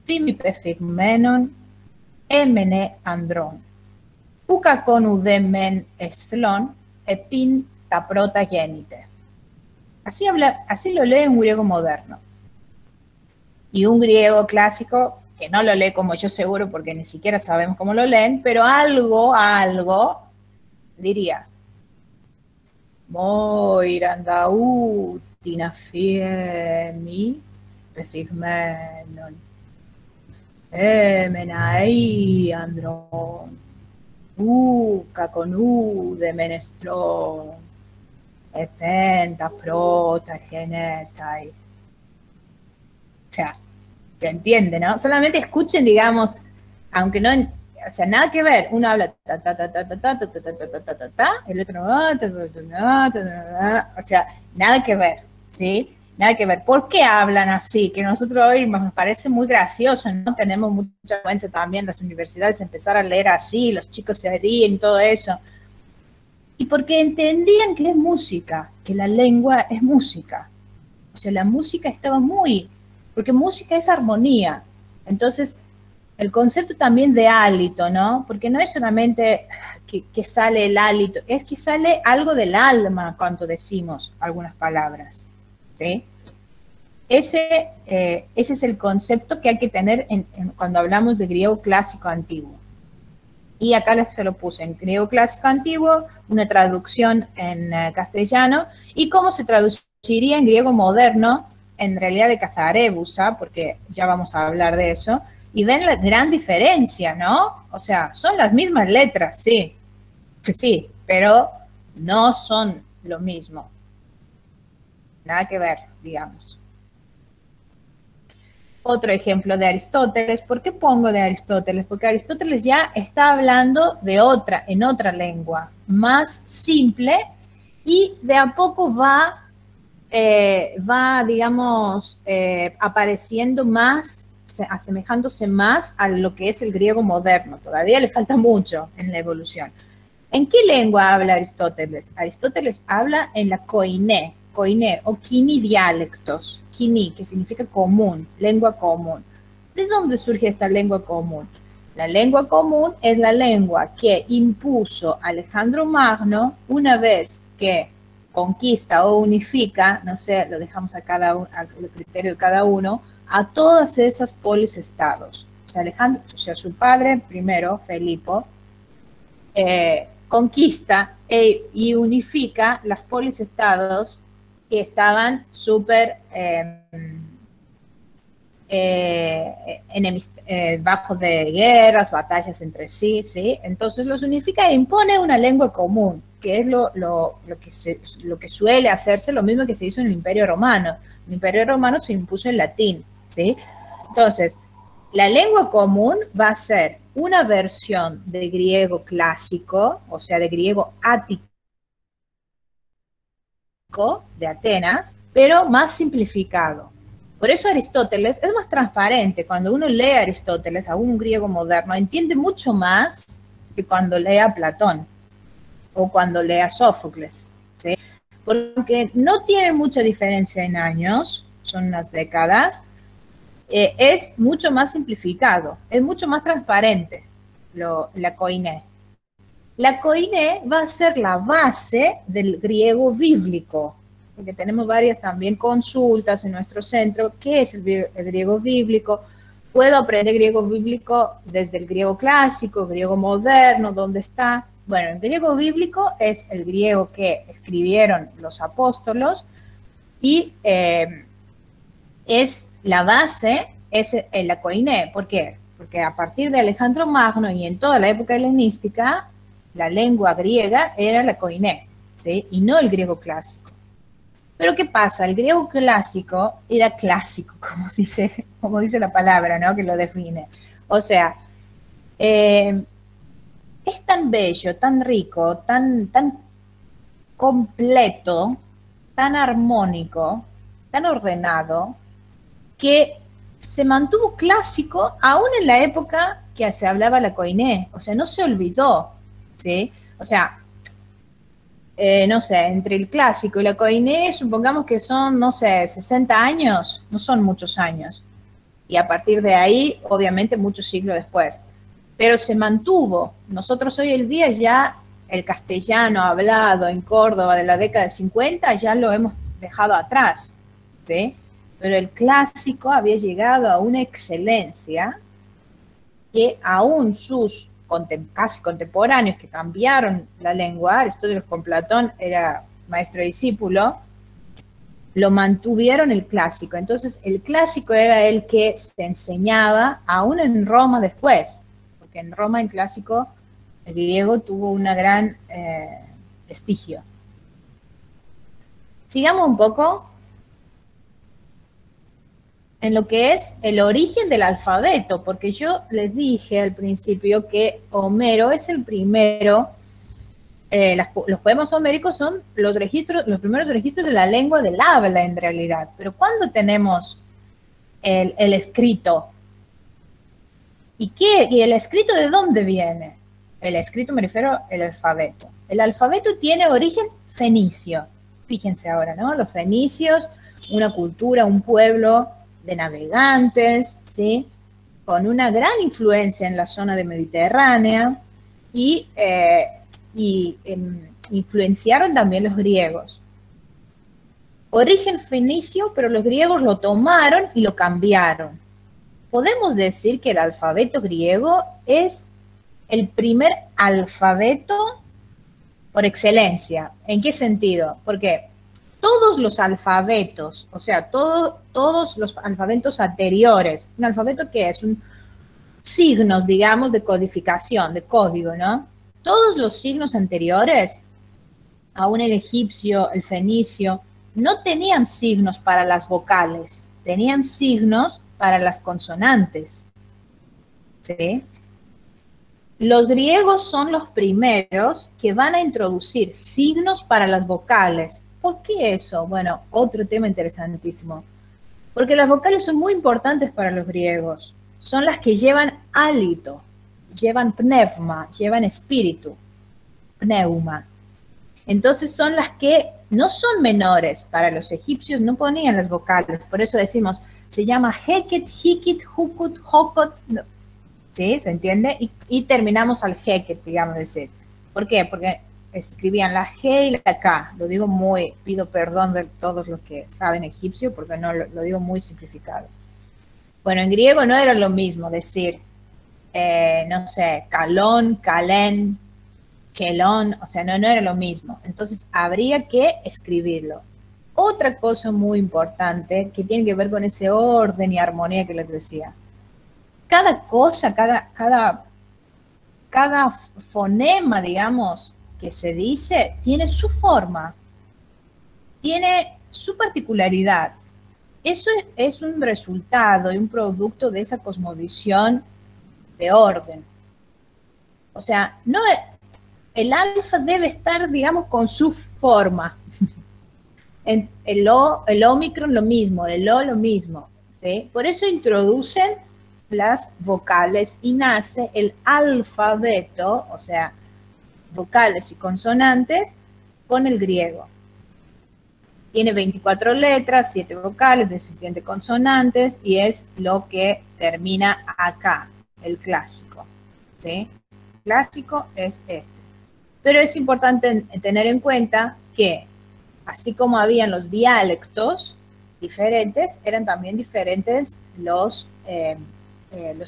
timipefigmenon, emene andron, ukakon udemen estlon, epin taprota genite. Así lo lee un griego moderno. Y un griego clásico, que no lo lee como yo seguro, porque ni siquiera sabemos cómo lo leen, pero algo diría. Moirandau tinafiemi pefigmenon emenai andron kakonu de menestrón penta prota genetai. O sea, se entiende, ¿no? Solamente escuchen, digamos, aunque no, o sea, nada que ver. Uno habla ta ta ta ta ta ta ta ta ta ta ta ta, el otro o sea, nada que ver, ¿sí? Nada que ver. ¿Por qué hablan así? Que nosotros hoy nos parece muy gracioso, ¿no? Tenemos mucha influencia también en las universidades empezar a leer así, los chicos se ríen y todo eso. Y porque entendían que es música, que la lengua es música. O sea, la música estaba porque música es armonía. Entonces, el concepto también de hálito, ¿no? Porque no es solamente que sale el hálito, es que sale algo del alma cuando decimos algunas palabras, ¿sí? Ese es el concepto que hay que tener cuando hablamos de griego clásico antiguo. Y acá se lo puse en griego clásico antiguo, una traducción en castellano, y cómo se traduciría en griego moderno, en realidad de Cazarebusa, porque ya vamos a hablar de eso, y ven la gran diferencia, ¿no? O sea, son las mismas letras, sí, pero no son lo mismo. Nada que ver, digamos. Otro ejemplo de Aristóteles. ¿Por qué pongo de Aristóteles? Porque Aristóteles ya está hablando de en otra lengua, más simple, y de a poco va digamos, apareciendo más, asemejándose más a lo que es el griego moderno. Todavía le falta mucho en la evolución. ¿En qué lengua habla Aristóteles? Aristóteles habla en la koiné o kini dialectos. Kini, que significa común, lengua común. ¿De dónde surge esta lengua común? La lengua común es la lengua que impuso Alejandro Magno una vez que conquista o unifica, no sé, lo dejamos a cada uno, al criterio de cada uno, a todas esas polis estados. O sea, Alejandro, o sea, su padre primero, Felipo, conquista y unifica las polis estados que estaban súper bajo de guerras, batallas entre sí, ¿sí? Entonces los unifica e impone una lengua común, que es lo que suele hacerse, lo mismo que se hizo en el Imperio Romano. El Imperio Romano se impuso el latín, ¿sí? Entonces, la lengua común va a ser una versión de griego clásico, o sea, de griego ático de Atenas, pero más simplificado. Por eso Aristóteles es más transparente. Cuando uno lee a Aristóteles, a un griego moderno, entiende mucho más que cuando lee a Platón o cuando lee a Sófocles, ¿sí? Porque no tienen mucha diferencia en años, son unas décadas, es mucho más simplificado, es mucho más transparente la koiné. La koiné va a ser la base del griego bíblico, porque tenemos varias también consultas en nuestro centro. ¿Qué es el griego bíblico? Puedo aprender griego bíblico desde el griego clásico, griego moderno, ¿dónde está? Bueno, el griego bíblico es el griego que escribieron los apóstolos y es la base, es la koiné. ¿Por qué? Porque a partir de Alejandro Magno y en toda la época helenística, la lengua griega era la koiné, ¿sí? Y no el griego clásico. Pero ¿qué pasa? El griego clásico era clásico, como dice la palabra, ¿no? Que lo define. O sea, es tan bello, tan rico, tan completo, tan armónico, tan ordenado, que se mantuvo clásico aún en la época que se hablaba la koiné. O sea, no se olvidó, ¿sí? O sea, no sé, entre el clásico y la koiné, supongamos que son, no sé, 60 años, no son muchos años. Y a partir de ahí, obviamente, muchos siglos después. Pero se mantuvo. Nosotros hoy en día ya el castellano hablado en Córdoba de la década de 50 ya lo hemos dejado atrás, ¿sí? Pero el clásico había llegado a una excelencia que aún sus casi contemporáneos que cambiaron la lengua, Aristóteles con Platón era maestro y discípulo, lo mantuvieron el clásico. Entonces el clásico era el que se enseñaba aún en Roma después, porque en Roma el clásico, el griego tuvo una gran prestigio. Sigamos un poco en lo que es el origen del alfabeto, porque yo les dije al principio que Homero es el primero, los poemas homéricos son los primeros registros de la lengua del habla en realidad, pero ¿cuándo tenemos el escrito? ¿Y el escrito de dónde viene? El escrito me refiero al alfabeto. El alfabeto tiene origen fenicio, fíjense ahora, ¿no? Los fenicios, una cultura, un pueblo de navegantes, ¿sí? Con una gran influencia en la zona de Mediterránea y influenciaron también los griegos. Origen fenicio, pero los griegos lo tomaron y lo cambiaron. Podemos decir que el alfabeto griego es el primer alfabeto por excelencia. ¿En qué sentido? Porque todos los alfabetos, o sea, todos los alfabetos anteriores, un alfabeto que es signos, digamos, de codificación, de código, ¿no? Todos los signos anteriores aún el egipcio, el fenicio, no tenían signos para las vocales, tenían signos para las consonantes. ¿Sí? Los griegos son los primeros que van a introducir signos para las vocales. ¿Por qué eso? Bueno, otro tema interesantísimo. Porque las vocales son muy importantes para los griegos. Son las que llevan hálito, llevan pneuma, llevan espíritu, pneuma. Entonces son las que no son menores. Para los egipcios no ponían las vocales. Por eso decimos, se llama heket, hikit, hukut, hokot. ¿Sí? ¿Se entiende? Y terminamos al heket, digamos decir. ¿Por qué? Porque escribían la G y la K. Lo digo muy, pido perdón de todos los que saben egipcio, porque no lo digo muy simplificado. Bueno, en griego no era lo mismo decir, no sé, calón, calén, quelón, o sea, no era lo mismo. Entonces, habría que escribirlo. Otra cosa muy importante que tiene que ver con ese orden y armonía que les decía. Cada cosa, cada fonema, digamos, que se dice, tiene su forma, tiene su particularidad. Eso es un resultado y un producto de esa cosmovisión de orden. O sea, no, el alfa debe estar, digamos, con su forma. El ómicron lo mismo, el O lo mismo. ¿Sí? Por eso introducen las vocales y nace el alfabeto, o sea, vocales y consonantes, con el griego. Tiene 24 letras, 7 vocales, 17 consonantes, y es lo que termina acá, el clásico. ¿Sí? Clásico es este. Pero es importante tener en cuenta que, así como habían los dialectos diferentes, eran también diferentes los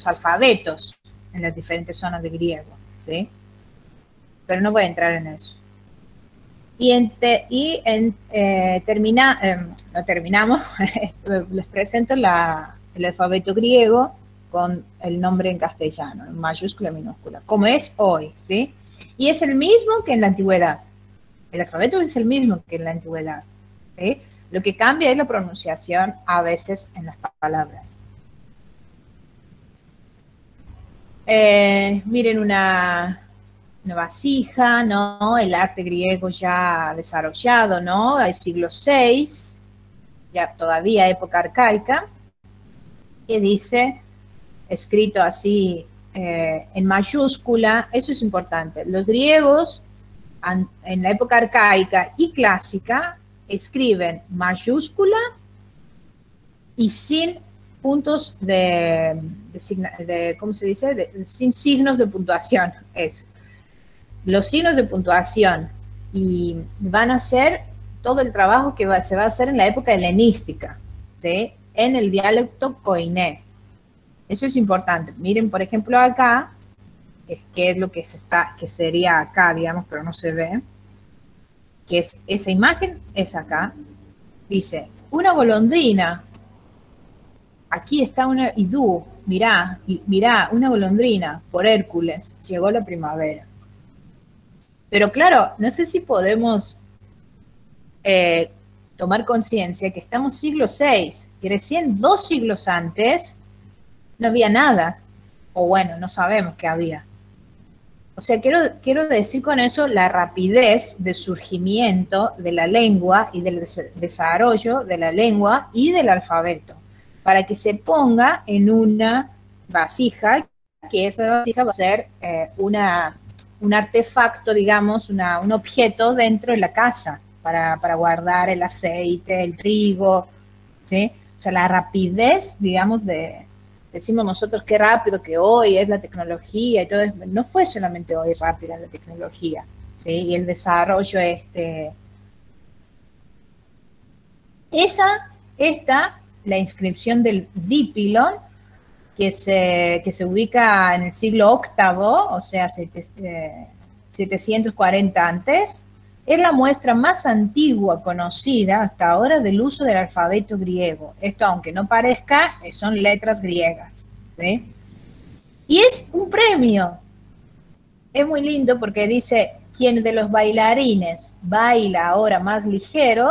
alfabetos en las diferentes zonas de griego, ¿sí? Pero no voy a entrar en eso. Terminamos, les presento el alfabeto griego con el nombre en castellano, en mayúscula y minúscula, como es hoy, ¿sí? Y es el mismo que en la antigüedad. El alfabeto es el mismo que en la antigüedad, ¿sí? Lo que cambia es la pronunciación a veces en las palabras. Miren una vasija, ¿no? El arte griego ya desarrollado, ¿no? Al siglo VI, ya todavía época arcaica, que dice, escrito así en mayúscula, eso es importante. Los griegos en la época arcaica y clásica escriben mayúscula y sin puntos ¿cómo se dice? Sin signos de puntuación, eso. Los signos de puntuación y van a hacer todo el trabajo que se va a hacer en la época helenística, ¿sí? En el dialecto koiné. Eso es importante. Miren, por ejemplo, acá, que es lo que sería acá, digamos, pero no se ve, que es esa imagen, es acá. Dice, una golondrina. Aquí está una idú, mirá, una golondrina, por Hércules, llegó la primavera. Pero claro, no sé si podemos tomar conciencia que estamos siglo VI, y recién 2 siglos antes no había nada, o bueno, no sabemos qué había. O sea, quiero decir con eso la rapidez de surgimiento de la lengua y del desarrollo de la lengua y del alfabeto, para que se ponga en una vasija, que esa vasija va a ser un artefacto, digamos, un objeto dentro de la casa, para guardar el aceite, el trigo, ¿sí? O sea, la rapidez, digamos, decimos nosotros qué rápido que hoy es la tecnología y todo eso. No fue solamente hoy rápida la tecnología, ¿sí? Y el desarrollo la inscripción del Dipilon, que se ubica en el siglo VIII, o sea, 740 antes, es la muestra más antigua conocida hasta ahora del uso del alfabeto griego. Esto, aunque no parezca, son letras griegas, ¿sí? Y es un premio. Es muy lindo porque dice, ¿Quién de los bailarines baila ahora más ligero?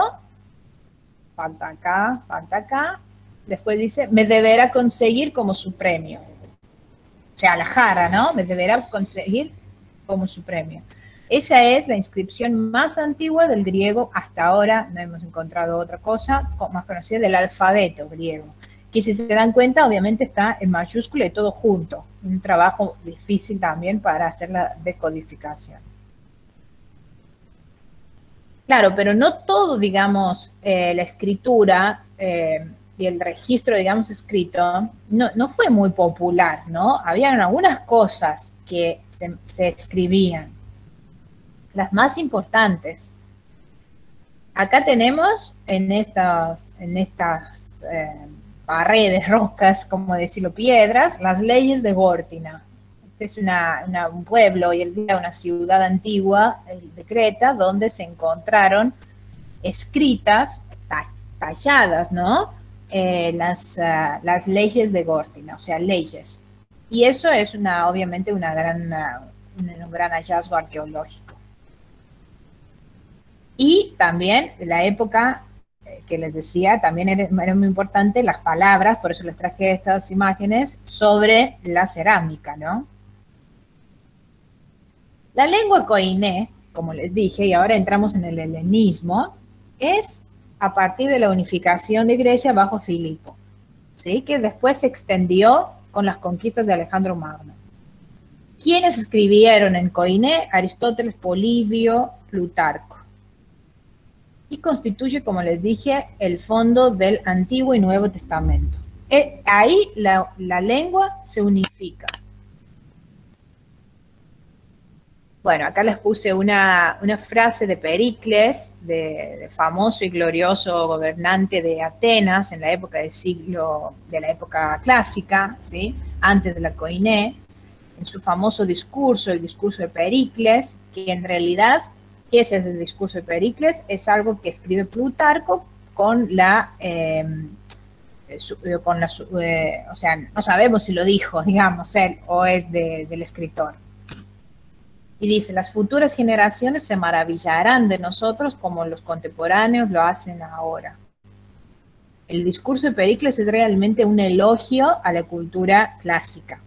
Falta acá, falta acá. Después dice, me deberá conseguir como su premio. O sea, la jarra, ¿no? Me deberá conseguir como su premio. Esa es la inscripción más antigua del griego hasta ahora. No hemos encontrado otra cosa más conocida del alfabeto griego. Que si se dan cuenta, obviamente está en mayúscula y todo junto. Un trabajo difícil también para hacer la decodificación. Claro, pero no todo, digamos, la escritura y el registro, digamos, escrito, no fue muy popular, ¿no? Habían algunas cosas que se escribían, las más importantes. Acá tenemos en estas paredes, rocas, como decirlo, piedras, las leyes de Górtina. Es un pueblo, hoy en día una ciudad antigua de Creta, donde se encontraron escritas, talladas, ¿no? Las leyes de Górtina, o sea, leyes. Y eso es obviamente un gran hallazgo arqueológico. Y también la época que les decía, también era muy importante las palabras, por eso les traje estas imágenes, sobre la cerámica, ¿no? La lengua koiné, como les dije, y ahora entramos en el helenismo, es a partir de la unificación de Grecia bajo Filipo, ¿sí? Que después se extendió con las conquistas de Alejandro Magno. ¿Quiénes escribieron en koiné? Aristóteles, Polibio, Plutarco. Y constituye, como les dije, el fondo del Antiguo y Nuevo Testamento. Ahí la lengua se unifica. Bueno, acá les puse una frase de Pericles, de famoso y glorioso gobernante de Atenas en la época de la época clásica, ¿sí? Antes de la koiné, en su famoso discurso, el discurso de Pericles, que en realidad, ¿qué es el discurso de Pericles? Es algo que escribe Plutarco con o sea, no sabemos si lo dijo, digamos, él o es del escritor. Y dice, las futuras generaciones se maravillarán de nosotros como los contemporáneos lo hacen ahora. El discurso de Pericles es realmente un elogio a la cultura clásica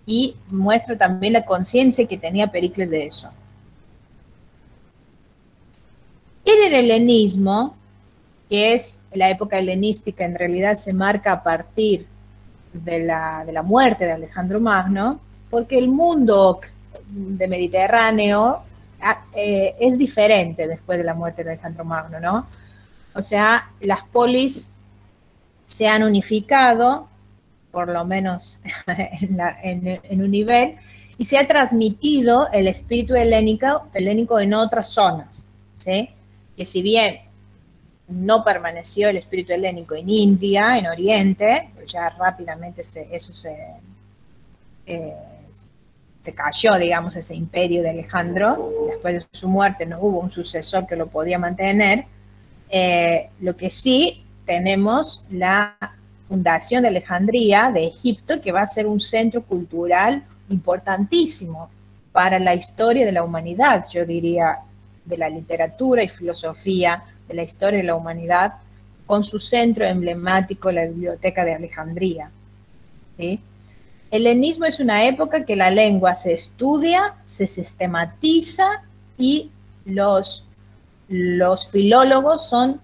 y muestra también la conciencia que tenía Pericles de eso. En el helenismo, que es la época helenística, en realidad se marca a partir de la muerte de Alejandro Magno, porque el mundo de Mediterráneo es diferente después de la muerte de Alejandro Magno, ¿no? O sea, las polis se han unificado, por lo menos en un nivel, y se ha transmitido el espíritu helénico en otras zonas, ¿sí? Que si bien no permaneció el espíritu helénico en India, en Oriente, pues ya rápidamente eso se cayó, digamos, ese imperio de Alejandro. Después de su muerte no hubo un sucesor que lo podía mantener. Lo que sí tenemos la fundación de Alejandría, de Egipto, que va a ser un centro cultural importantísimo para la historia de la humanidad, yo diría, de la literatura y filosofía, de la historia de la humanidad, con su centro emblemático, la Biblioteca de Alejandría, ¿sí? El helenismo es una época que la lengua se estudia, se sistematiza y los filólogos son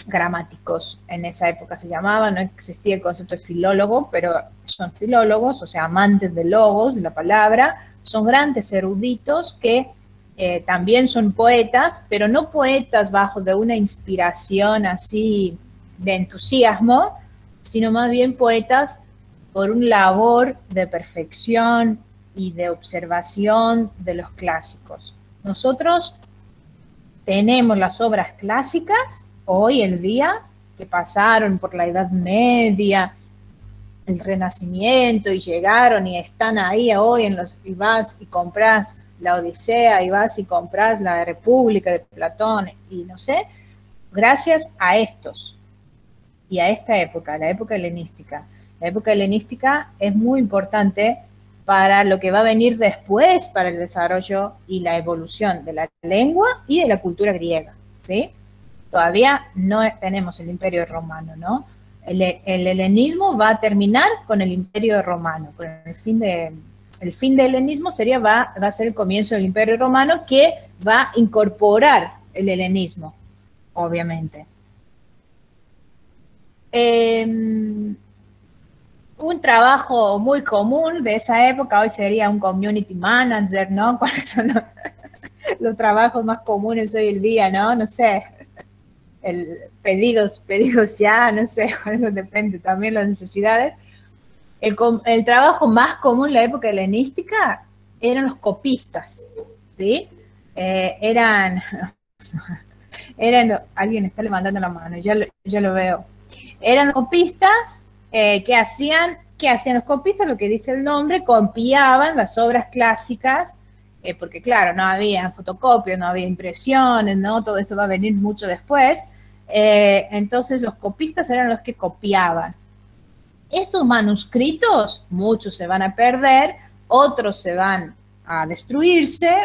gramáticos. En esa época se llamaba, no existía el concepto de filólogo, pero son filólogos, o sea, amantes de logos, de la palabra, son grandes eruditos que también son poetas, pero no poetas bajo de una inspiración así de entusiasmo, sino más bien poetas por un labor de perfección y de observación de los clásicos. Nosotros tenemos las obras clásicas hoy en día que pasaron por la Edad Media, el Renacimiento y llegaron y están ahí hoy y vas y compras la Odisea y vas y compras la República de Platón y no sé, gracias a estos y a esta época, la época helenística. La época helenística es muy importante para lo que va a venir después, para el desarrollo y la evolución de la lengua y de la cultura griega, ¿sí? Todavía no tenemos el Imperio Romano, ¿no? El helenismo va a terminar con el Imperio Romano, con el fin del helenismo va a ser el comienzo del Imperio Romano, que va a incorporar el helenismo, obviamente. Un trabajo muy común de esa época hoy sería un community manager, ¿no? ¿Cuáles son los trabajos más comunes hoy el día, ¿no? No sé, pedidos ya, no sé, bueno, depende también de las necesidades. El trabajo más común en la época helenística eran los copistas, ¿sí? Alguien está levantando la mano, ya lo veo. Eran copistas. ¿Qué hacían los copistas? Lo que dice el nombre, copiaban las obras clásicas, porque claro, no había fotocopias, no había impresiones, ¿no? Todo esto va a venir mucho después. Entonces los copistas eran los que copiaban. Estos manuscritos, muchos se van a perder, otros se van a destruirse.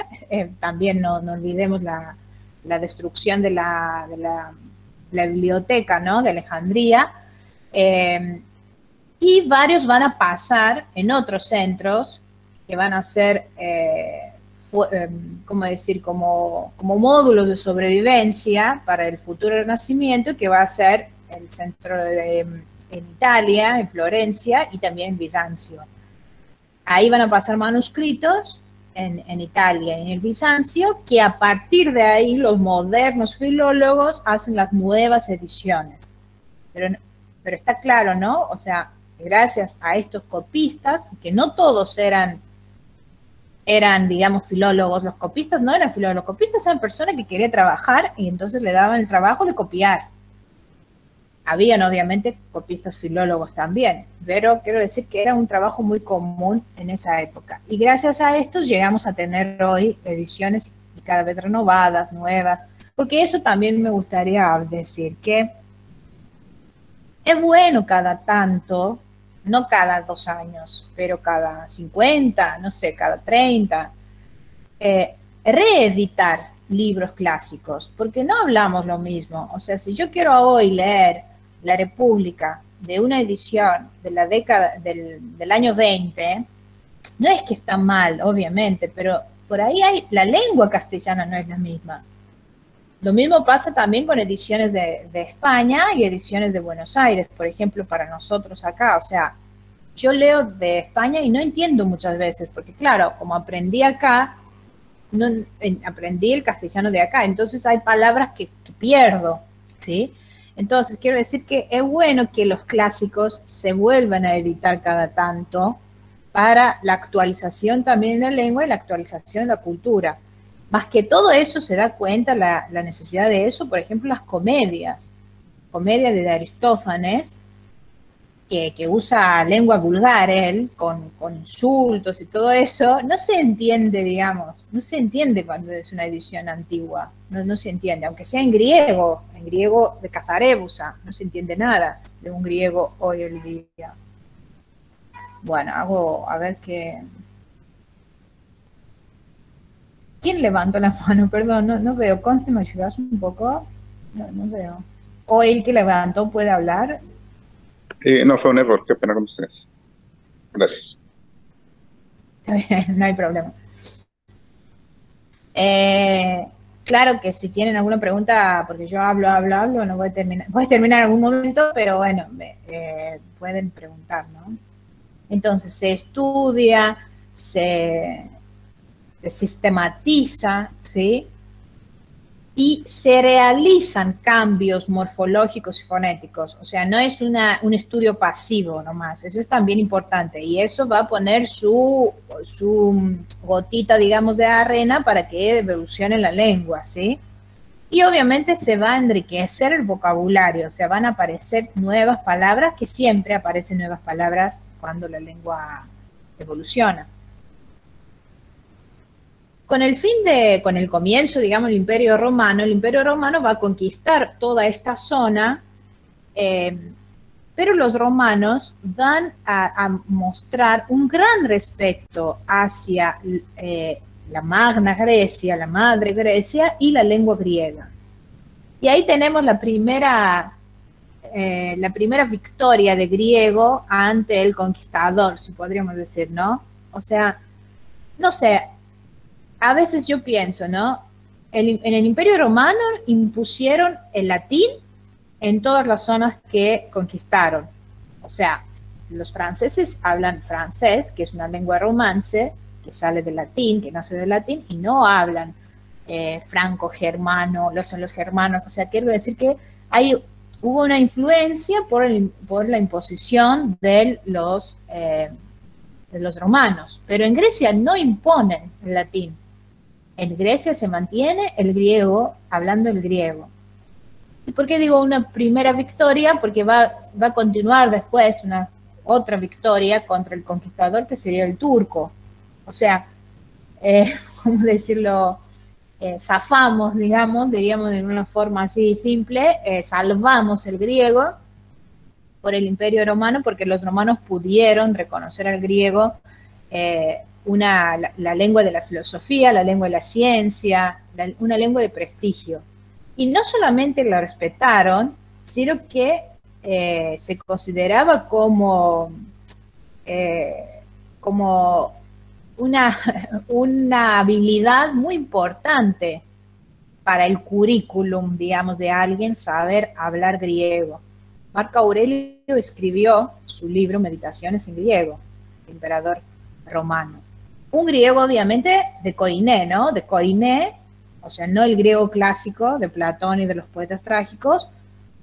También no olvidemos la destrucción de la biblioteca, ¿no? De Alejandría. Y varios van a pasar en otros centros que van a ser, ¿cómo decir?, como módulos de sobrevivencia para el futuro renacimiento, que va a ser el centro en Italia, en Florencia y también en Bizancio. Ahí van a pasar manuscritos en Italia y en el Bizancio, que a partir de ahí los modernos filólogos hacen las nuevas ediciones. Pero está claro, ¿no? O sea, gracias a estos copistas, que no todos eran, digamos, filólogos. Los copistas no eran filólogos, los copistas eran personas que querían trabajar y entonces le daban el trabajo de copiar. Habían, obviamente, copistas filólogos también, pero quiero decir que era un trabajo muy común en esa época. Y gracias a esto llegamos a tener hoy ediciones cada vez renovadas, nuevas, porque eso también me gustaría decir, que es bueno cada tanto, no cada 2 años, pero cada 50, no sé, cada 30, reeditar libros clásicos, porque no hablamos lo mismo. O sea, si yo quiero hoy leer La República de una edición de la década del año 20, no es que está mal, obviamente, pero por ahí la lengua castellana no es la misma. Lo mismo pasa también con ediciones de España y ediciones de Buenos Aires, por ejemplo, para nosotros acá. O sea, yo leo de España y no entiendo muchas veces, porque claro, como aprendí acá, aprendí el castellano de acá, entonces hay palabras que pierdo, ¿sí? Entonces, quiero decir que es bueno que los clásicos se vuelvan a editar cada tanto para la actualización también de la lengua y la actualización de la cultura. Más que todo eso se da cuenta la necesidad de eso, por ejemplo, las comedias de Aristófanes, que usa lengua vulgar él, con insultos y todo eso, no se entiende, digamos, no se entiende cuando es una edición antigua, no se entiende, aunque sea en griego de Cazarébusa, no se entiende nada de un griego hoy en día. Bueno, a ver qué... ¿Quién levantó la mano? Perdón, no veo. Conste, ¿me ayudas un poco? No veo. ¿O el que levantó puede hablar? No, fue un error. Qué pena con ustedes. Gracias. Está bien, no hay problema. Claro que si tienen alguna pregunta, porque yo hablo, no voy a terminar. Voy a terminar en algún momento, pero bueno, pueden preguntar, ¿no? Entonces, se estudia, se sistematiza, ¿sí? Y se realizan cambios morfológicos y fonéticos. O sea, no es un estudio pasivo nomás. Eso es también importante. Y eso va a poner su gotita, digamos, de arena para que evolucione la lengua, ¿sí? Y obviamente se va a enriquecer el vocabulario. O sea, van a aparecer nuevas palabras, que siempre aparecen nuevas palabras cuando la lengua evoluciona. Con el comienzo, digamos, el Imperio Romano, va a conquistar toda esta zona Pero los romanos van a mostrar un gran respeto hacia la Magna Grecia, la Madre Grecia y la lengua griega. Y ahí tenemos la primera victoria de griego ante el conquistador, si podríamos decir, ¿no? O sea, no sé, a veces yo pienso, ¿no? En el Imperio Romano impusieron el latín en todas las zonas que conquistaron. O sea, los franceses hablan francés, que es una lengua romance, que sale del latín, que nace del latín, y no hablan franco-germano, son los germanos. O sea, quiero decir que hubo una influencia por la imposición de los romanos. Pero en Grecia no imponen el latín. En Grecia se mantiene el griego, hablando el griego. ¿Y por qué digo una primera victoria? Porque va a continuar después otra victoria contra el conquistador, que sería el turco. O sea, ¿cómo decirlo? Zafamos, digamos, diríamos de una forma así simple, salvamos el griego por el Imperio Romano, porque los romanos pudieron reconocer al griego la lengua de la filosofía, la lengua de la ciencia, una lengua de prestigio. Y no solamente la respetaron, sino que se consideraba como una habilidad muy importante para el currículum, digamos, de alguien saber hablar griego. Marco Aurelio escribió su libro Meditaciones en griego, el emperador romano. Un griego, obviamente, de Koiné, ¿no? De Koiné, o sea, no el griego clásico de Platón y de los poetas trágicos,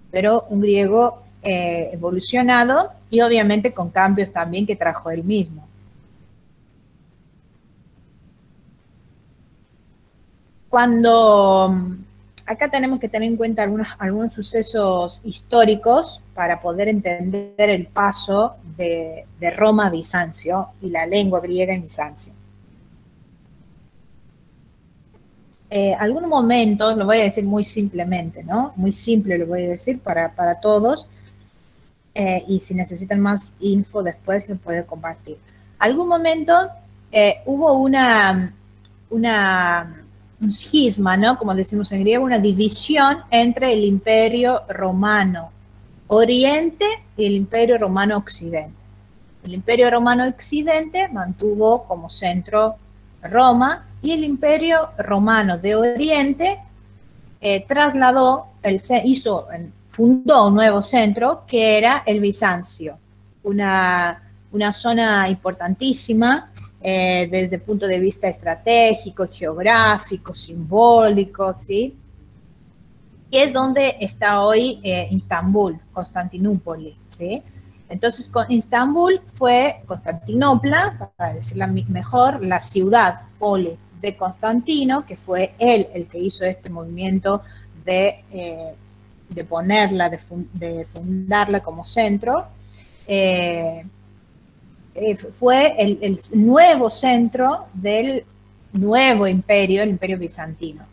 pero un griego evolucionado y obviamente con cambios también que trajo él mismo. Acá tenemos que tener en cuenta algunos sucesos históricos para poder entender el paso de Roma a Bizancio y la lengua griega en Bizancio. Algunos momentos, lo voy a decir muy simplemente, ¿no? Muy simple lo voy a decir para todos, y si necesitan más info después lo puedo compartir. Algún momento hubo un cisma, ¿no? Como decimos en griego, una división entre el Imperio Romano Oriente y el Imperio Romano Occidente. El Imperio Romano Occidente mantuvo como centro Roma y el Imperio Romano de Oriente fundó un nuevo centro que era el Bizancio, una zona importantísima desde el punto de vista estratégico, geográfico, simbólico, ¿sí? Y es donde está hoy Istambul, Constantinopla, ¿sí? Entonces, Istambul fue Constantinopla, para decirla mejor, la ciudad, pole, de Constantino, que fue él el que hizo este movimiento de fundarla como centro. Fue el nuevo centro del nuevo imperio, el imperio bizantino.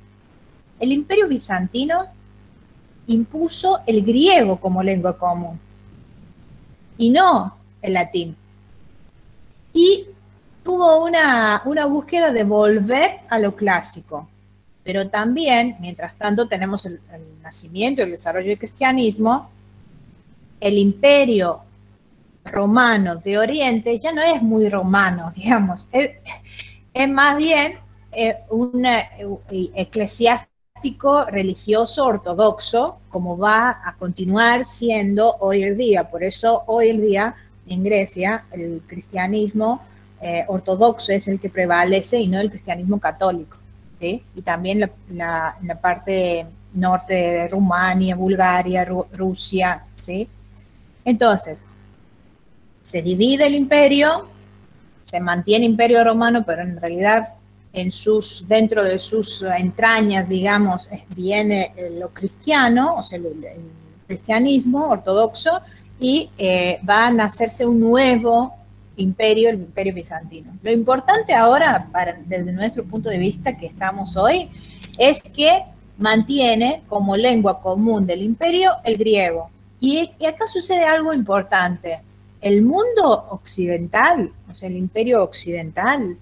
El imperio bizantino impuso el griego como lengua común y no el latín. Y tuvo una búsqueda de volver a lo clásico. Pero también, mientras tanto, tenemos el nacimiento y el desarrollo del cristianismo. El imperio romano de Oriente ya no es muy romano, digamos. Es más bien un eclesiástico religioso ortodoxo, como va a continuar siendo hoy el día. Por eso hoy el día en Grecia el cristianismo ortodoxo es el que prevalece y no el cristianismo católico, ¿sí? Y también la parte norte de Rumania, Bulgaria, Rusia, ¿sí? Entonces, se divide el imperio, se mantiene imperio romano, pero en realidad dentro de sus entrañas, digamos, viene lo cristiano, o sea, el cristianismo ortodoxo, y va a nacerse un nuevo imperio, el imperio bizantino. Lo importante ahora, desde nuestro punto de vista que estamos hoy, es que mantiene como lengua común del imperio el griego. Y acá sucede algo importante. El mundo occidental, o sea, el imperio occidental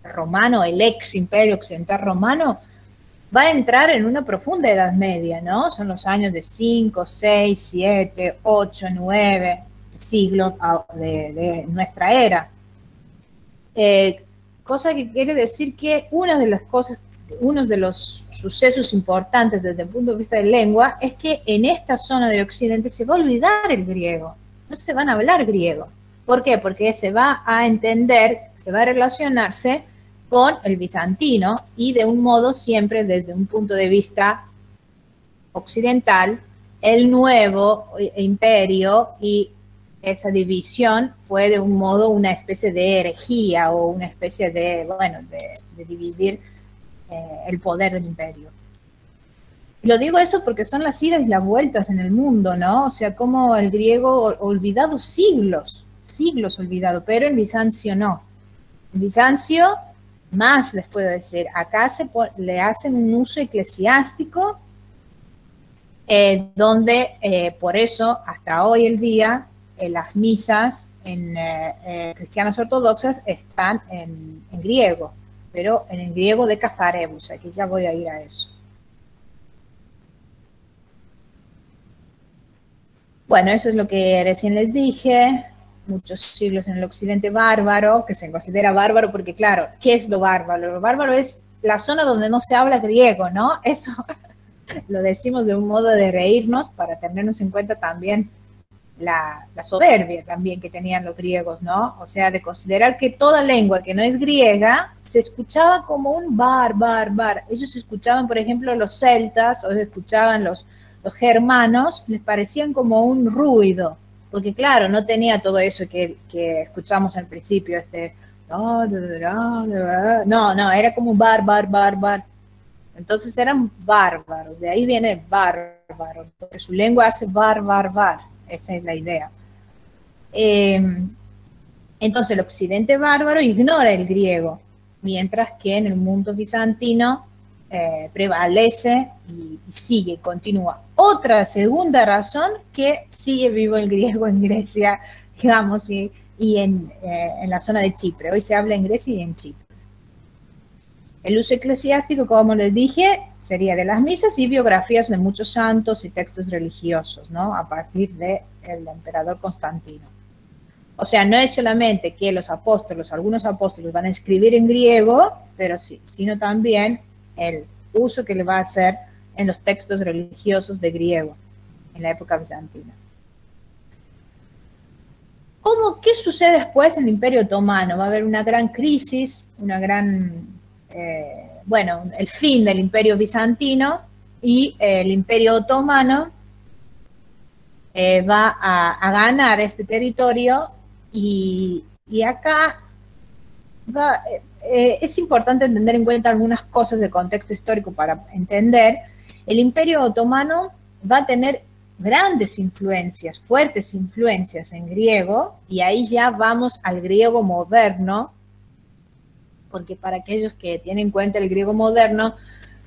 romano, el ex imperio occidental romano, va a entrar en una profunda edad media, ¿no? Son los años de 5, 6, 7, 8, 9 siglos de nuestra era. Cosa que quiere decir que una de las cosas, uno de los sucesos importantes desde el punto de vista de lengua es que en esta zona de Occidente se va a olvidar el griego, no se van a hablar griego. ¿Por qué? Porque se va a entender, se va a relacionarse con el bizantino y de un modo siempre desde un punto de vista occidental, el nuevo imperio y esa división fue de un modo una especie de herejía o una especie de, bueno, de dividir el poder del imperio. Y lo digo eso porque son las idas y las vueltas en el mundo, ¿no? O sea, como el griego olvidado siglos olvidado, pero en Bizancio no. En Bizancio, más les puedo decir, acá le hacen un uso eclesiástico donde por eso hasta hoy el día las misas en cristianas ortodoxas están en griego, pero en el griego de Cafarebus, aquí ya voy a ir a eso. Bueno, eso es lo que recién les dije, muchos siglos en el occidente bárbaro, que se considera bárbaro porque, claro, ¿qué es lo bárbaro? Lo bárbaro es la zona donde no se habla griego, ¿no? Eso lo decimos de un modo de reírnos para tenernos en cuenta también la soberbia también que tenían los griegos, ¿no? O sea, de considerar que toda lengua que no es griega se escuchaba como un bar. Ellos escuchaban, por ejemplo, los celtas o escuchaban los germanos, les parecían como un ruido, porque claro, no tenía todo eso que escuchamos al principio, no, era como un bar. Entonces eran bárbaros, de ahí viene bárbaro, porque su lengua hace bar. Esa es la idea. Entonces el occidente bárbaro ignora el griego, mientras que en el mundo bizantino prevalece y sigue, continúa. Otra segunda razón que sigue vivo el griego en Grecia, digamos, y en la zona de Chipre. Hoy se habla en Grecia y en Chipre. El uso eclesiástico, como les dije, sería de las misas y biografías de muchos santos y textos religiosos, ¿no? A partir del emperador Constantino. O sea, no es solamente que algunos apóstoles van a escribir en griego, pero sí, sino también el uso que le va a hacer en los textos religiosos de griego en la época bizantina. ¿Qué sucede después en el Imperio Otomano? Va a haber una gran crisis, el fin del Imperio Bizantino y el Imperio Otomano va a ganar este territorio y acá es importante tener en cuenta algunas cosas de contexto histórico para entender. El Imperio Otomano va a tener grandes influencias, fuertes influencias en griego, y ahí ya vamos al griego moderno, porque para aquellos que tienen en cuenta el griego moderno,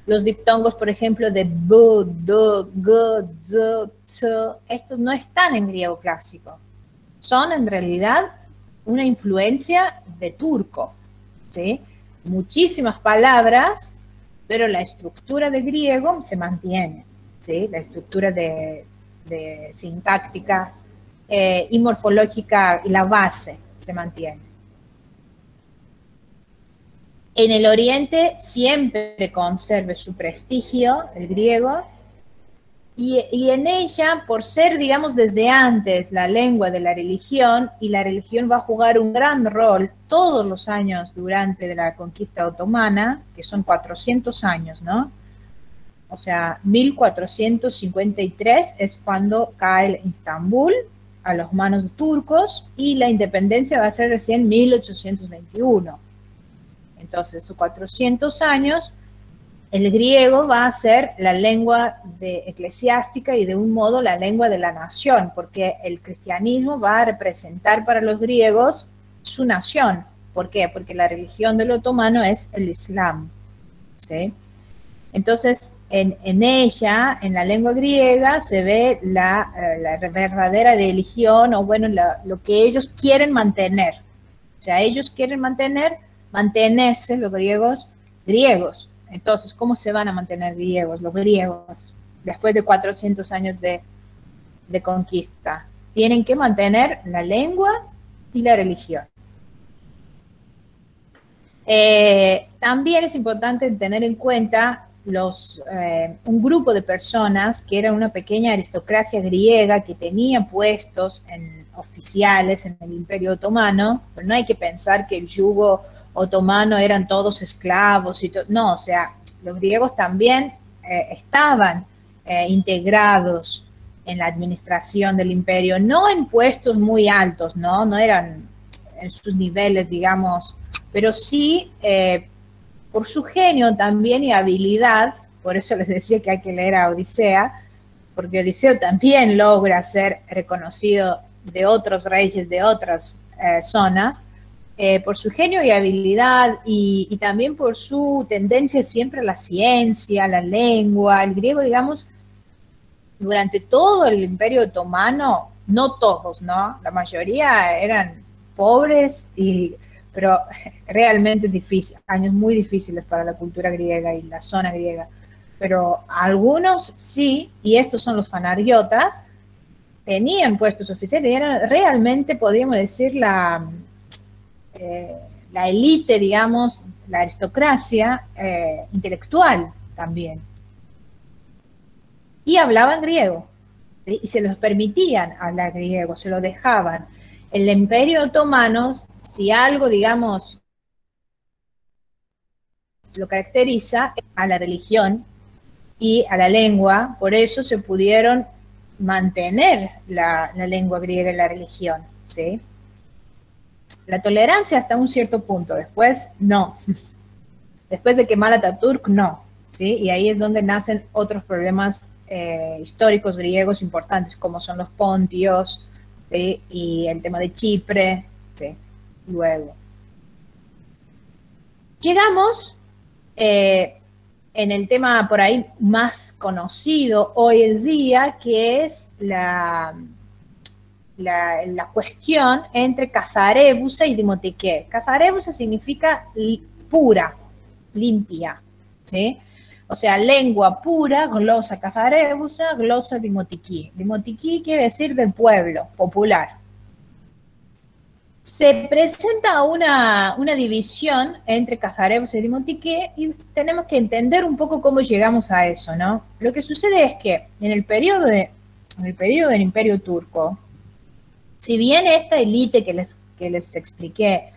los diptongos, por ejemplo, de bu, du, gu, zu, tsu, estos no están en griego clásico. Son en realidad una influencia de turco, ¿sí? Muchísimas palabras, pero la estructura de griego se mantiene, ¿sí? La estructura de sintáctica y morfológica y la base se mantiene. En el Oriente siempre conserva su prestigio, el griego, y en ella, por ser, digamos, desde antes la lengua de la religión, y la religión va a jugar un gran rol todos los años durante la conquista otomana, que son 400 años, ¿no? O sea, 1453 es cuando cae Estambul a las manos de turcos, y la independencia va a ser recién 1821. Entonces, sus 400 años, el griego va a ser la lengua eclesiástica y de un modo la lengua de la nación, porque el cristianismo va a representar para los griegos su nación. ¿Por qué? Porque la religión del otomano es el Islam, ¿sí? Entonces, en ella, en la lengua griega, se ve la verdadera religión, o bueno, lo que ellos quieren mantener. O sea, ellos quieren mantenerse, los griegos. Entonces, ¿cómo se van a mantener los griegos, después de 400 años de conquista? Tienen que mantener la lengua y la religión. También es importante tener en cuenta un grupo de personas que era una pequeña aristocracia griega que tenía puestos oficiales en el Imperio Otomano, pero no hay que pensar que el yugo otomano eran todos esclavos y no, o sea, los griegos también estaban integrados en la administración del imperio, no en puestos muy altos, no eran en sus niveles, digamos, pero sí por su genio también y habilidad. Por eso les decía que hay que leer a Odisea, porque Odiseo también logra ser reconocido de otros reyes de otras zonas, por su genio y habilidad, y también por su tendencia siempre a la ciencia, a la lengua. El griego, digamos, durante todo el Imperio Otomano, no todos, ¿no? La mayoría eran pobres, pero realmente difícil, años muy difíciles para la cultura griega y la zona griega. Pero algunos sí, y estos son los fanariotas, tenían puestos oficiales y eran realmente, podríamos decir, la élite, digamos, la aristocracia intelectual también. Y hablaban griego, ¿sí? Y se los permitían hablar griego, se lo dejaban. El Imperio Otomano, si algo, digamos, lo caracteriza a la religión y a la lengua, por eso se pudieron mantener la lengua griega y la religión, ¿sí? La tolerancia hasta un cierto punto, después no. Después de Kemal Atatürk, no, ¿sí? Y ahí es donde nacen otros problemas históricos griegos importantes, como son los pontios, ¿sí? Y el tema de Chipre, ¿sí? Luego. Llegamos en el tema por ahí más conocido hoy en día, que es la cuestión entre Cazarébusa y Dimotique. Cazarébusa significa pura, limpia, ¿sí? O sea, lengua pura, glosa Cazarébusa, glosa Dimotiquí. Dimotiquí quiere decir del pueblo, popular. Se presenta una división entre Cazarébusa y Dimotiquí y tenemos que entender un poco cómo llegamos a eso, ¿no? Lo que sucede es que en el periodo del Imperio Turco, si bien esta élite que les expliqué,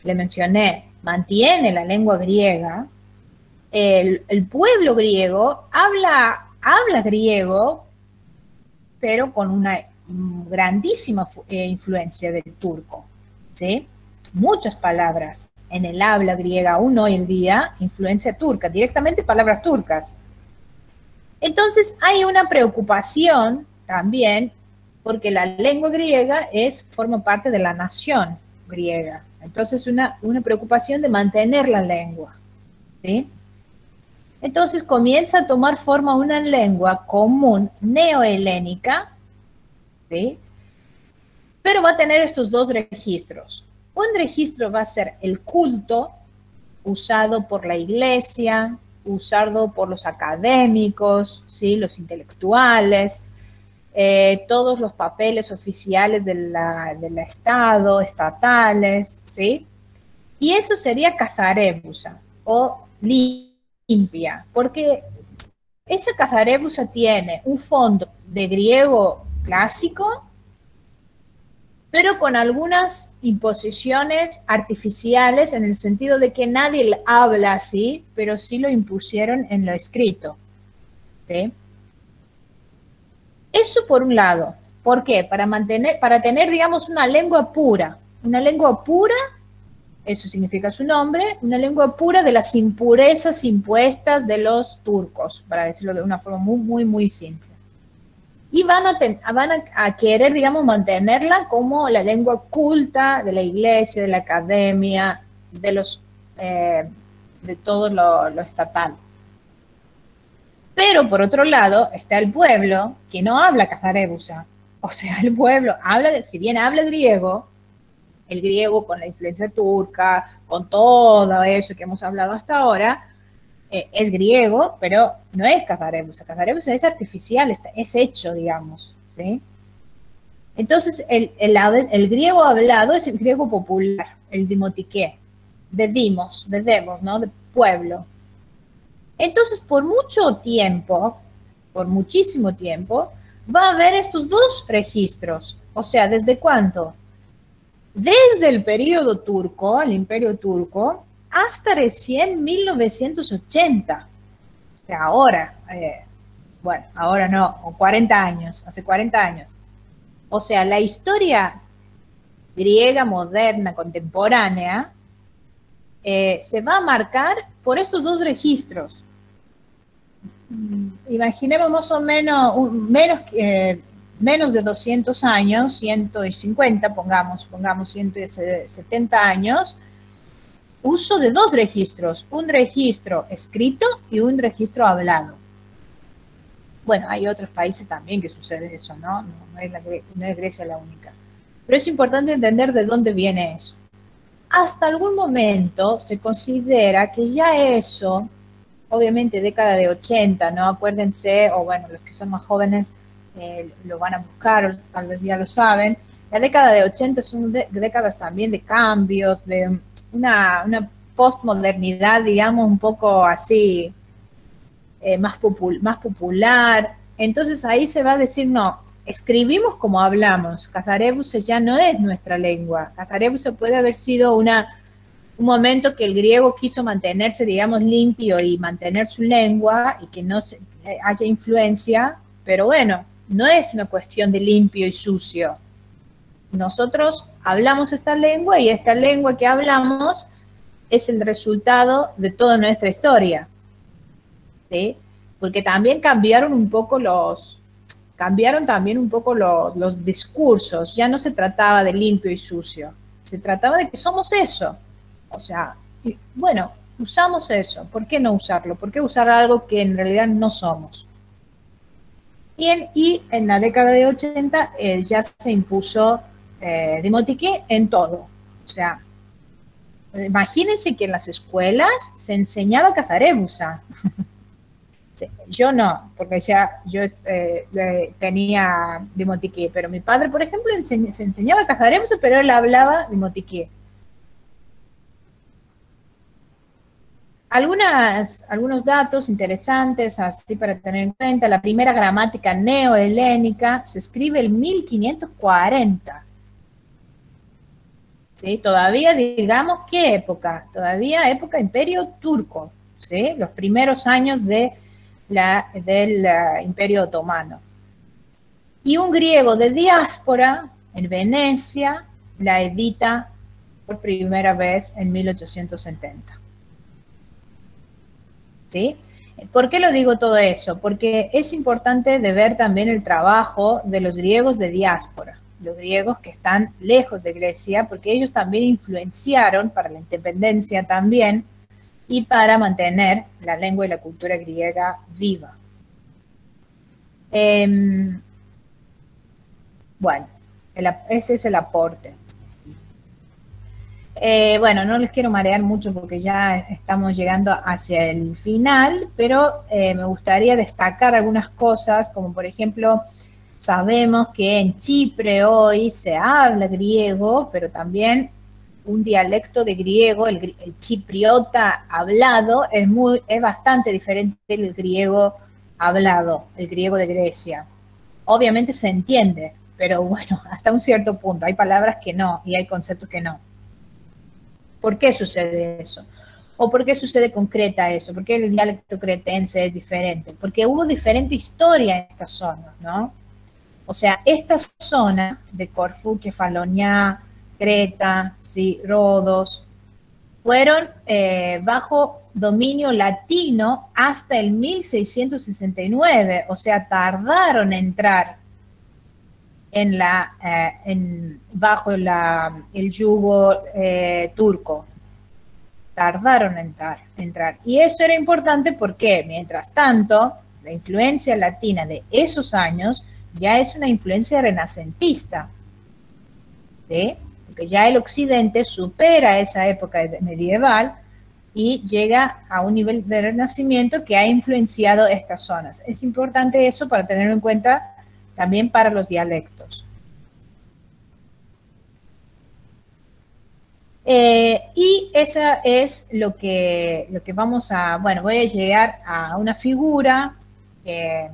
les mencioné, mantiene la lengua griega, el pueblo griego habla griego, pero con una grandísima influencia del turco, ¿sí? Muchas palabras en el habla griega aún hoy en día, influencia turca, directamente palabras turcas. Entonces hay una preocupación también, porque la lengua griega forma parte de la nación griega. Entonces una preocupación de mantener la lengua, ¿sí? Entonces comienza a tomar forma una lengua común neohelénica, ¿sí? Pero va a tener estos dos registros. Un registro va a ser el culto, usado por la iglesia, usado por los académicos, ¿sí? Los intelectuales, todos los papeles oficiales del Estado, estatales, ¿sí? Y eso sería Cazarébusa o limpia, porque esa Cazarébusa tiene un fondo de griego clásico, pero con algunas imposiciones artificiales en el sentido de que nadie habla así, pero sí lo impusieron en lo escrito, ¿sí? Eso por un lado. ¿Por qué? Para tener, digamos, una lengua pura. Una lengua pura, eso significa su nombre, una lengua pura de las impurezas impuestas de los turcos, para decirlo de una forma muy, muy, muy simple. Y van a querer, digamos, mantenerla como la lengua culta de la iglesia, de la academia, de todo lo estatal. Pero por otro lado está el pueblo que no habla cazarebusa. O sea, el pueblo habla, si bien habla griego, el griego con la influencia turca, con todo eso que hemos hablado hasta ahora, es griego, pero no es cazarebusa. Cazarebusa es artificial, es hecho, digamos, ¿sí? Entonces, el griego hablado es el griego popular, el dimotique, de dimos, de demos, ¿no? De pueblo. Entonces, por mucho tiempo, por muchísimo tiempo, va a haber estos dos registros. O sea, ¿desde cuánto? Desde el periodo turco, el imperio turco, hasta recién 1980. O sea, ahora, bueno, ahora no, 40 años, hace 40 años. O sea, la historia griega, moderna, contemporánea, se va a marcar por estos dos registros. Imaginemos más o menos, menos de 200 años, 150, pongamos 170 años, uso de dos registros, un registro escrito y un registro hablado. Bueno, hay otros países también que sucede eso, ¿no? No es Grecia la única. Pero es importante entender de dónde viene eso. Hasta algún momento se considera que ya eso, obviamente década de 80, ¿no? Acuérdense, o bueno, los que son más jóvenes lo van a buscar, o tal vez ya lo saben. La década de 80 son décadas también de cambios, de una postmodernidad, digamos, un poco así, más popular. Entonces ahí se va a decir, no, escribimos como hablamos. Cazarebusa ya no es nuestra lengua. Cazarebusa puede haber sido un momento que el griego quiso mantenerse, digamos, limpio y mantener su lengua y que no haya influencia, pero bueno, no es una cuestión de limpio y sucio. Nosotros hablamos esta lengua y esta lengua que hablamos es el resultado de toda nuestra historia, ¿sí? Porque también cambiaron también un poco los discursos. Ya no se trataba de limpio y sucio, se trataba de que somos eso. O sea, bueno, usamos eso. ¿Por qué no usarlo? ¿Por qué usar algo que en realidad no somos? Y en la década de 80 ya se impuso dimotique en todo. O sea, imagínense que en las escuelas se enseñaba cazarebusa. Yo no, porque ya yo tenía dimotique, pero mi padre, por ejemplo, se enseñaba cazarebusa, pero él hablaba dimotique. Algunos datos interesantes así para tener en cuenta. La primera gramática neohelénica se escribe en 1540. ¿Sí? Todavía, digamos, ¿qué época? Todavía época Imperio Turco, ¿sí? Los primeros años del Imperio Otomano. Y un griego de diáspora en Venecia la edita por primera vez en 1870. ¿Sí? ¿Por qué lo digo todo eso? Porque es importante de ver también el trabajo de los griegos de diáspora, los griegos que están lejos de Grecia, porque ellos también influenciaron para la independencia también y para mantener la lengua y la cultura griega viva. Bueno, ese es el aporte. Bueno, no les quiero marear mucho porque ya estamos llegando hacia el final, pero me gustaría destacar algunas cosas, como por ejemplo, sabemos que en Chipre hoy se habla griego, pero también un dialecto de griego, el chipriota hablado, es bastante diferente del griego hablado, el griego de Grecia. Obviamente se entiende, pero bueno, hasta un cierto punto. Hay palabras que no y hay conceptos que no. ¿Por qué sucede eso? ¿O por qué sucede con Creta eso? ¿Por qué el dialecto cretense es diferente? Porque hubo diferente historia en estas zonas, ¿no? O sea, esta zona de Corfú, Kefalonia, Creta, ¿sí? Rodos, fueron bajo dominio latino hasta el 1669, o sea, tardaron en entrar bajo el yugo turco. Tardaron en entrar. Y eso era importante porque, mientras tanto, la influencia latina de esos años ya es una influencia renacentista, ¿sí? Porque ya el occidente supera esa época medieval y llega a un nivel de renacimiento que ha influenciado estas zonas. Es importante eso para tenerlo en cuenta también para los dialectos. Y esa es lo que vamos a, bueno, voy a llegar a una figura que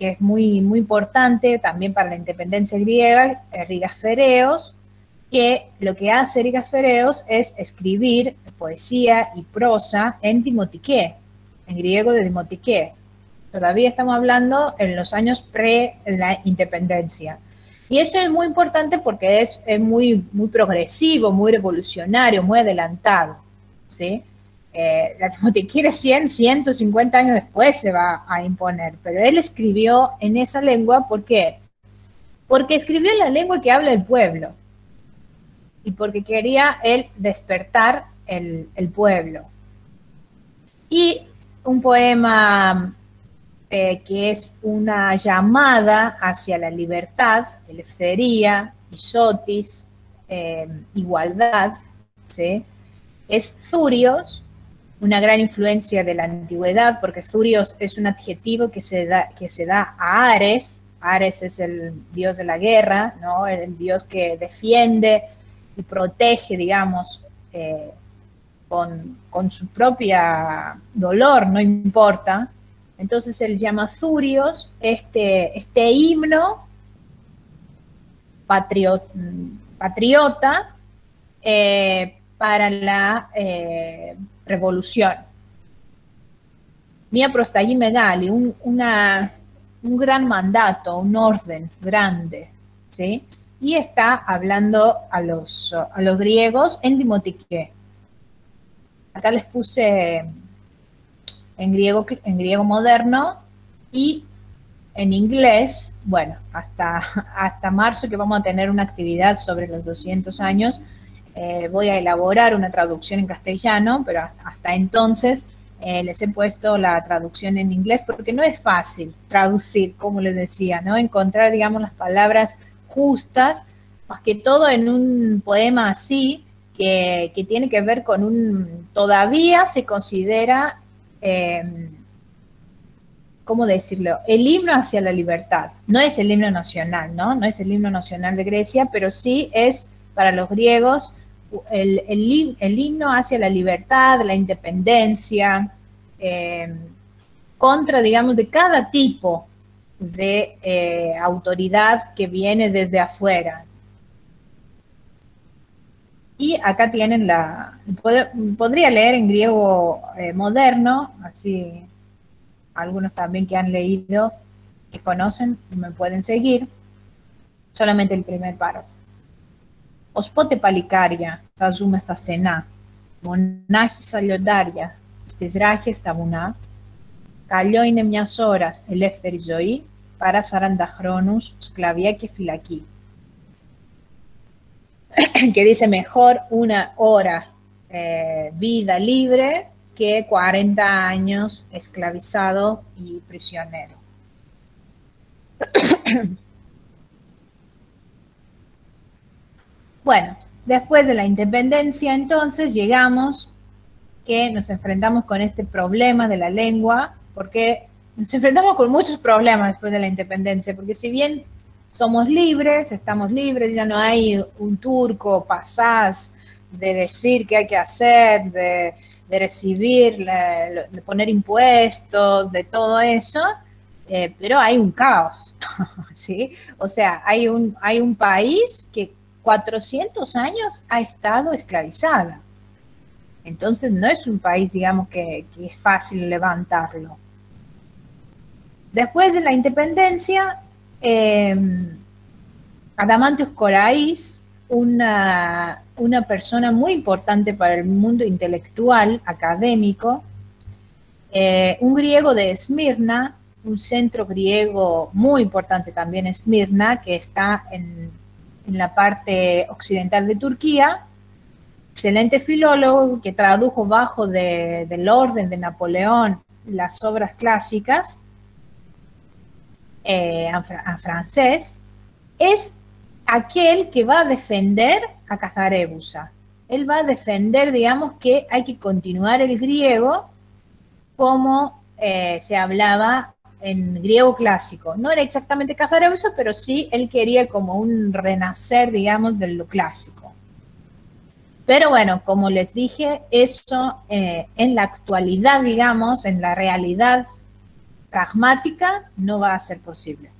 es muy importante también para la independencia griega, Rigasfereos, que lo que hace Rigasfereos es escribir poesía y prosa en Dimotiqué, en griego de Dimotiqué. Todavía estamos hablando en los años pre la independencia. Y eso es muy importante porque es muy progresivo, muy revolucionario, muy adelantado, ¿sí? La Dimotiqué recién 150 años después se va a imponer, pero él escribió en esa lengua, ¿por qué? Porque escribió en la lengua que habla el pueblo y porque quería él despertar el pueblo. Y un poema que es una llamada hacia la libertad, eleftheria, isotis, igualdad, ¿sí? Es Zurios, una gran influencia de la antigüedad, porque Zurios es un adjetivo que se da a Ares. Ares es el dios de la guerra, ¿no? El dios que defiende y protege, digamos, con su propia dolor, no importa. Entonces él llama Zurios este himno patriota para la revolución. Mia prostagí megali, un gran mandato, un orden grande, ¿sí? Y está hablando a los griegos en Dimotiqué. Acá les puse en griego moderno y en inglés, bueno, hasta marzo que vamos a tener una actividad sobre los 200 años, voy a elaborar una traducción en castellano, pero hasta entonces les he puesto la traducción en inglés porque no es fácil traducir, como les decía, ¿no? Encontrar, digamos, las palabras justas, más que todo en un poema así, que tiene que ver con todavía se considera, ¿cómo decirlo? El himno hacia la libertad. No es el himno nacional, ¿no? No es el himno nacional de Grecia, pero sí es para los griegos el himno hacia la libertad, la independencia, contra, digamos, de cada tipo de autoridad que viene desde afuera. Y acá tienen podría leer en griego moderno, así algunos también que han leído, que conocen, me pueden seguir, solamente el primer párrafo. Ospote palikaria, θα ζούμε στα στενά, μονάχης αλλιοντάρια, στις ράχες τα βουνά, καλό είναι μιας ώρας ελεύθερη ζωή, παρά 40 χρόνους σκλαβιά και φυλακή. Que dice mejor una hora vida libre que 40 años esclavizado y prisionero. Bueno, después de la independencia, entonces, llegamos que nos enfrentamos con este problema de la lengua, porque nos enfrentamos con muchos problemas después de la independencia, porque si bien somos libres, estamos libres, ya no hay un turco pasaz de decir qué hay que hacer, de recibir, de poner impuestos, de todo eso, pero hay un caos, ¿sí? O sea, hay un país que 400 años ha estado esclavizada. Entonces no es un país, digamos, que es fácil levantarlo. Después de la independencia, Adamantios Korais, una persona muy importante para el mundo intelectual, académico, un griego de Esmirna, un centro griego muy importante también, Esmirna, que está en la parte occidental de Turquía, excelente filólogo que tradujo bajo del orden de Napoleón las obras clásicas, a francés, es aquel que va a defender a Casarebusa. Él va a defender, digamos, que hay que continuar el griego como se hablaba en griego clásico. No era exactamente Casarebusa, pero sí él quería como un renacer, digamos, de lo clásico. Pero bueno, como les dije, eso en la actualidad, digamos, en la realidad pragmática, no va a ser posible.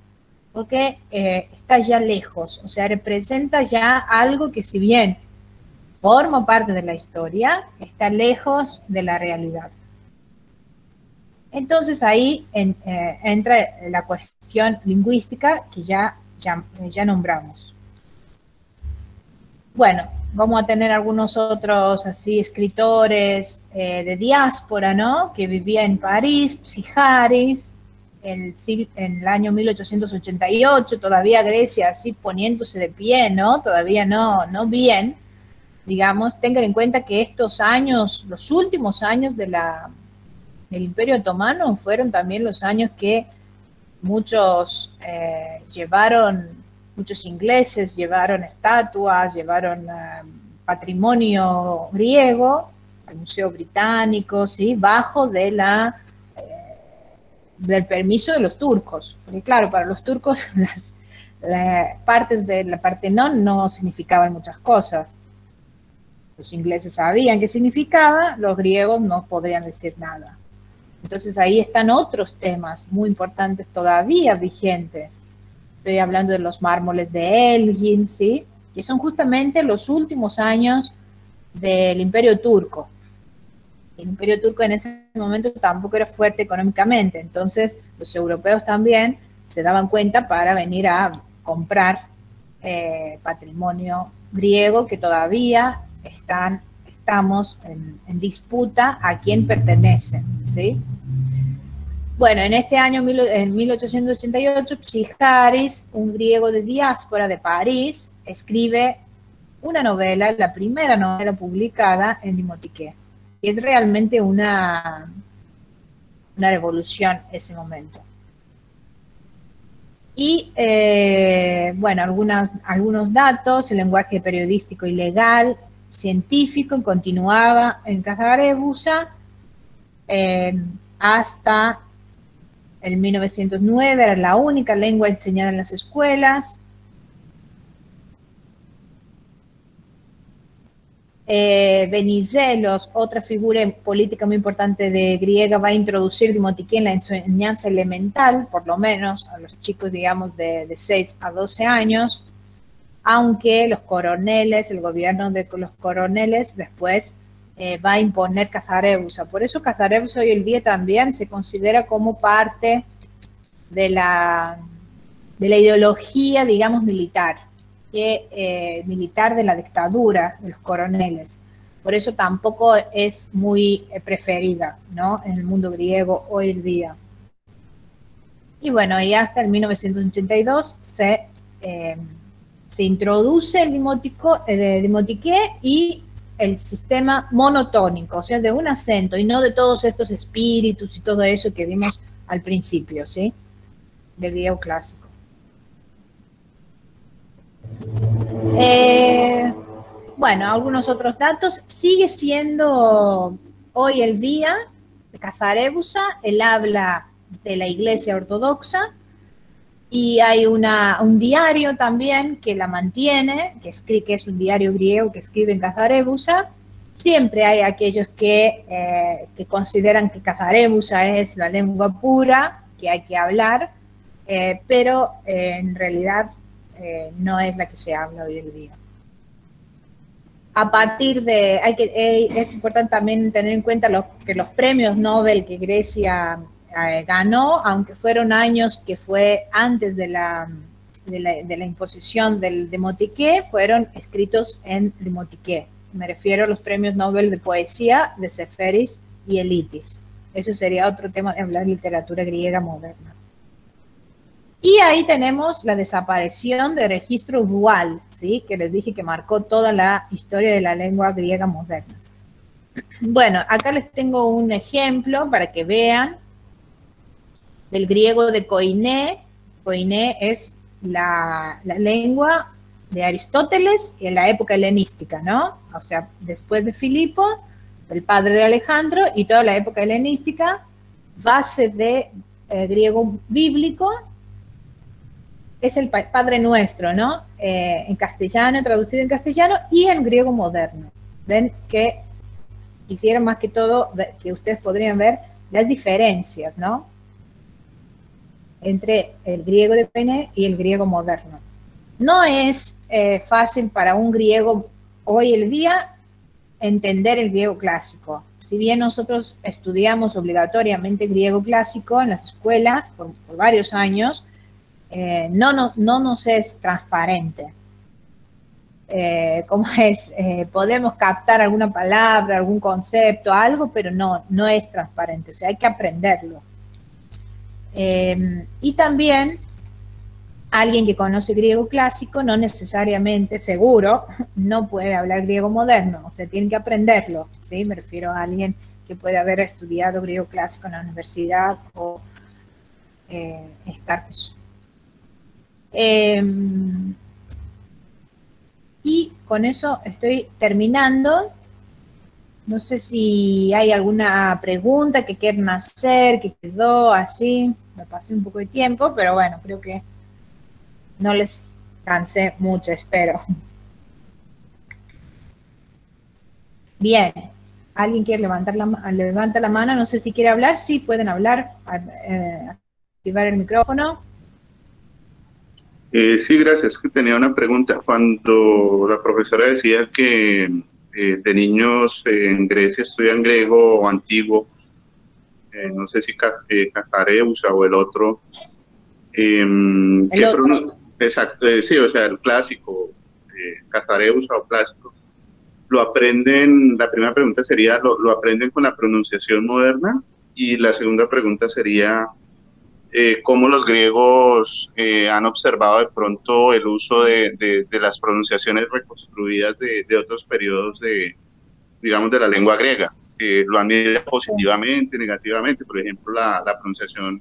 Porque está ya lejos, o sea, representa ya algo que si bien forma parte de la historia, está lejos de la realidad. Entonces ahí entra la cuestión lingüística que ya nombramos. Bueno, vamos a tener algunos otros así escritores de diáspora, ¿no? Que vivía en París, Psijaris, en el año 1888, todavía Grecia así poniéndose de pie, ¿no? Todavía no bien, digamos. Tengan en cuenta que estos años, los últimos años del Imperio Otomano fueron también los años que muchos muchos ingleses llevaron estatuas, llevaron patrimonio griego al Museo Británico, ¿sí? Bajo de del permiso de los turcos. Porque claro, para los turcos las partes de la Partenón no significaban muchas cosas. Los ingleses sabían qué significaba, los griegos no podrían decir nada. Entonces ahí están otros temas muy importantes todavía vigentes. Estoy hablando de los mármoles de Elgin, ¿sí? Que son justamente los últimos años del Imperio Turco. El Imperio Turco en ese momento tampoco era fuerte económicamente, entonces los europeos también se daban cuenta para venir a comprar patrimonio griego que todavía estamos en disputa a quién pertenece, ¿sí? Bueno, en este año, en 1888, Psijaris, un griego de diáspora de París, escribe una novela, la primera novela publicada en Dimotique, que es realmente una revolución ese momento. Y, bueno, algunos datos, el lenguaje periodístico y legal, científico, continuaba en Casarebusa hasta el 1909, era la única lengua enseñada en las escuelas. Venizelos, otra figura política muy importante de griega, va a introducir Dimotique en la enseñanza elemental, por lo menos a los chicos, digamos, de 6 a 12 años, aunque los coroneles, el gobierno de los coroneles después va a imponer Casarebusa. Por eso Casarebusa hoy en día también se considera como parte de la ideología, digamos, militar, militar de la dictadura de los coroneles. Por eso tampoco es muy preferida, ¿no? En el mundo griego hoy en día. Y bueno, y hasta el 1982 se introduce el Dimotique y el sistema monotónico, o sea, de un acento y no de todos estos espíritus y todo eso que vimos al principio, ¿sí? Del griego clásico. Bueno, algunos otros datos. Sigue siendo hoy el día de Casarebusa el habla de la Iglesia Ortodoxa y hay un diario también que la mantiene, que es un diario griego que escribe en Casarebusa. Siempre hay aquellos que consideran que Casarebusa es la lengua pura que hay que hablar, pero en realidad no es la que se habla hoy en día. A partir de, es importante también tener en cuenta que los premios Nobel que Grecia ganó, aunque fueron años que fue antes de la imposición del Dimotique, fueron escritos en Dimotique. Me refiero a los premios Nobel de poesía de Seferis y Elitis. Eso sería otro tema de hablar de literatura griega moderna. Y ahí tenemos la desaparición del registro dual, ¿sí? Que les dije que marcó toda la historia de la lengua griega moderna. Bueno, acá les tengo un ejemplo para que vean del griego de Koiné, Koiné es la lengua de Aristóteles en la época helenística, ¿no? O sea, después de Filipo, el padre de Alejandro, y toda la época helenística, base de griego bíblico, es el Padre Nuestro, ¿no? En castellano, traducido en castellano, y en griego moderno. Ven que quisiera más que todo que ustedes podrían ver las diferencias, ¿no? Entre el griego de Koiné y el griego moderno. No es fácil para un griego hoy en día entender el griego clásico. Si bien nosotros estudiamos obligatoriamente griego clásico en las escuelas por varios años, no nos es transparente. ¿Cómo es? Podemos captar alguna palabra, algún concepto, algo, pero no es transparente. O sea, hay que aprenderlo. Y también alguien que conoce griego clásico no necesariamente, seguro, no puede hablar griego moderno, o sea, tiene que aprenderlo, ¿sí? Me refiero a alguien que puede haber estudiado griego clásico en la universidad o estar. Y con eso estoy terminando. No sé si hay alguna pregunta que quieran hacer, que quedó así. Me pasé un poco de tiempo, pero bueno, creo que no les cansé mucho, espero. Bien. ¿Alguien quiere levanta la mano? No sé si quiere hablar. Sí, pueden hablar. Activar el micrófono. Sí, gracias. Que tenía una pregunta. Cuando la profesora decía que de niños en Grecia estudian griego antiguo, no sé si Cajareusa o el otro. Exacto, sí, o sea, el clásico, Cajareusa o clásico. ¿Lo aprenden? La primera pregunta sería, ¿lo aprenden con la pronunciación moderna? Y la segunda pregunta sería, ¿cómo los griegos han observado de pronto el uso de las pronunciaciones reconstruidas de otros periodos digamos, de la lengua griega? ¿Lo han medido positivamente, negativamente? Por ejemplo, la pronunciación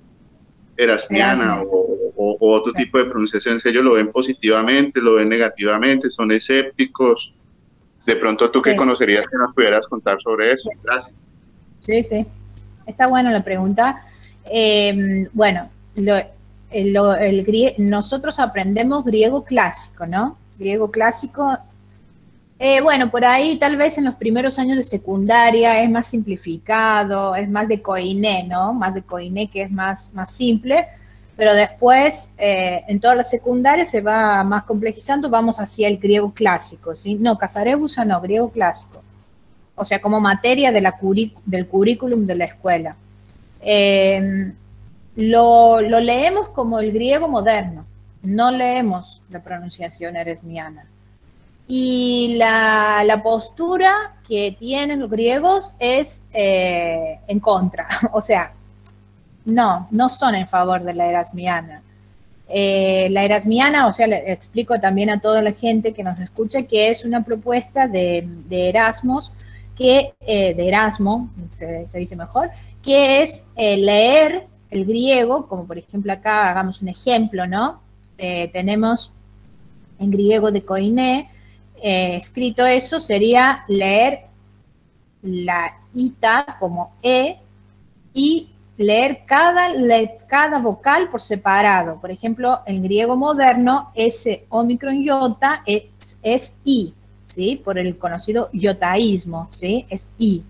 erasmiana o otro tipo de pronunciaciones. ¿Ellos lo ven positivamente, lo ven negativamente, son escépticos? De pronto tú, ¿qué conocerías que nos pudieras contar sobre eso? Gracias. Sí. Está buena la pregunta. Bueno, nosotros aprendemos griego clásico, ¿no? Griego clásico. Bueno, por ahí tal vez en los primeros años de secundaria es más simplificado, es más de Koiné, ¿no? Más de Koiné, que es más simple, pero después en toda la secundaria se va más complejizando, vamos hacia el griego clásico, ¿sí? No, Cajareusa no, griego clásico. O sea, como materia del currículum de la escuela. Lo leemos como el griego moderno, no leemos la pronunciación erasmiana. Y la postura que tienen los griegos es en contra, o sea, no son en favor de la erasmiana. La erasmiana, o sea, le explico también a toda la gente que nos escucha que es una propuesta de Erasmo, se dice mejor, que es leer el griego, como por ejemplo acá hagamos un ejemplo, ¿no? Tenemos en griego de Koiné, escrito eso, sería leer la ita como e y leer cada vocal por separado. Por ejemplo, en griego moderno, ese omicron iota es i, ¿sí? Por el conocido iotaísmo, ¿sí? Es i.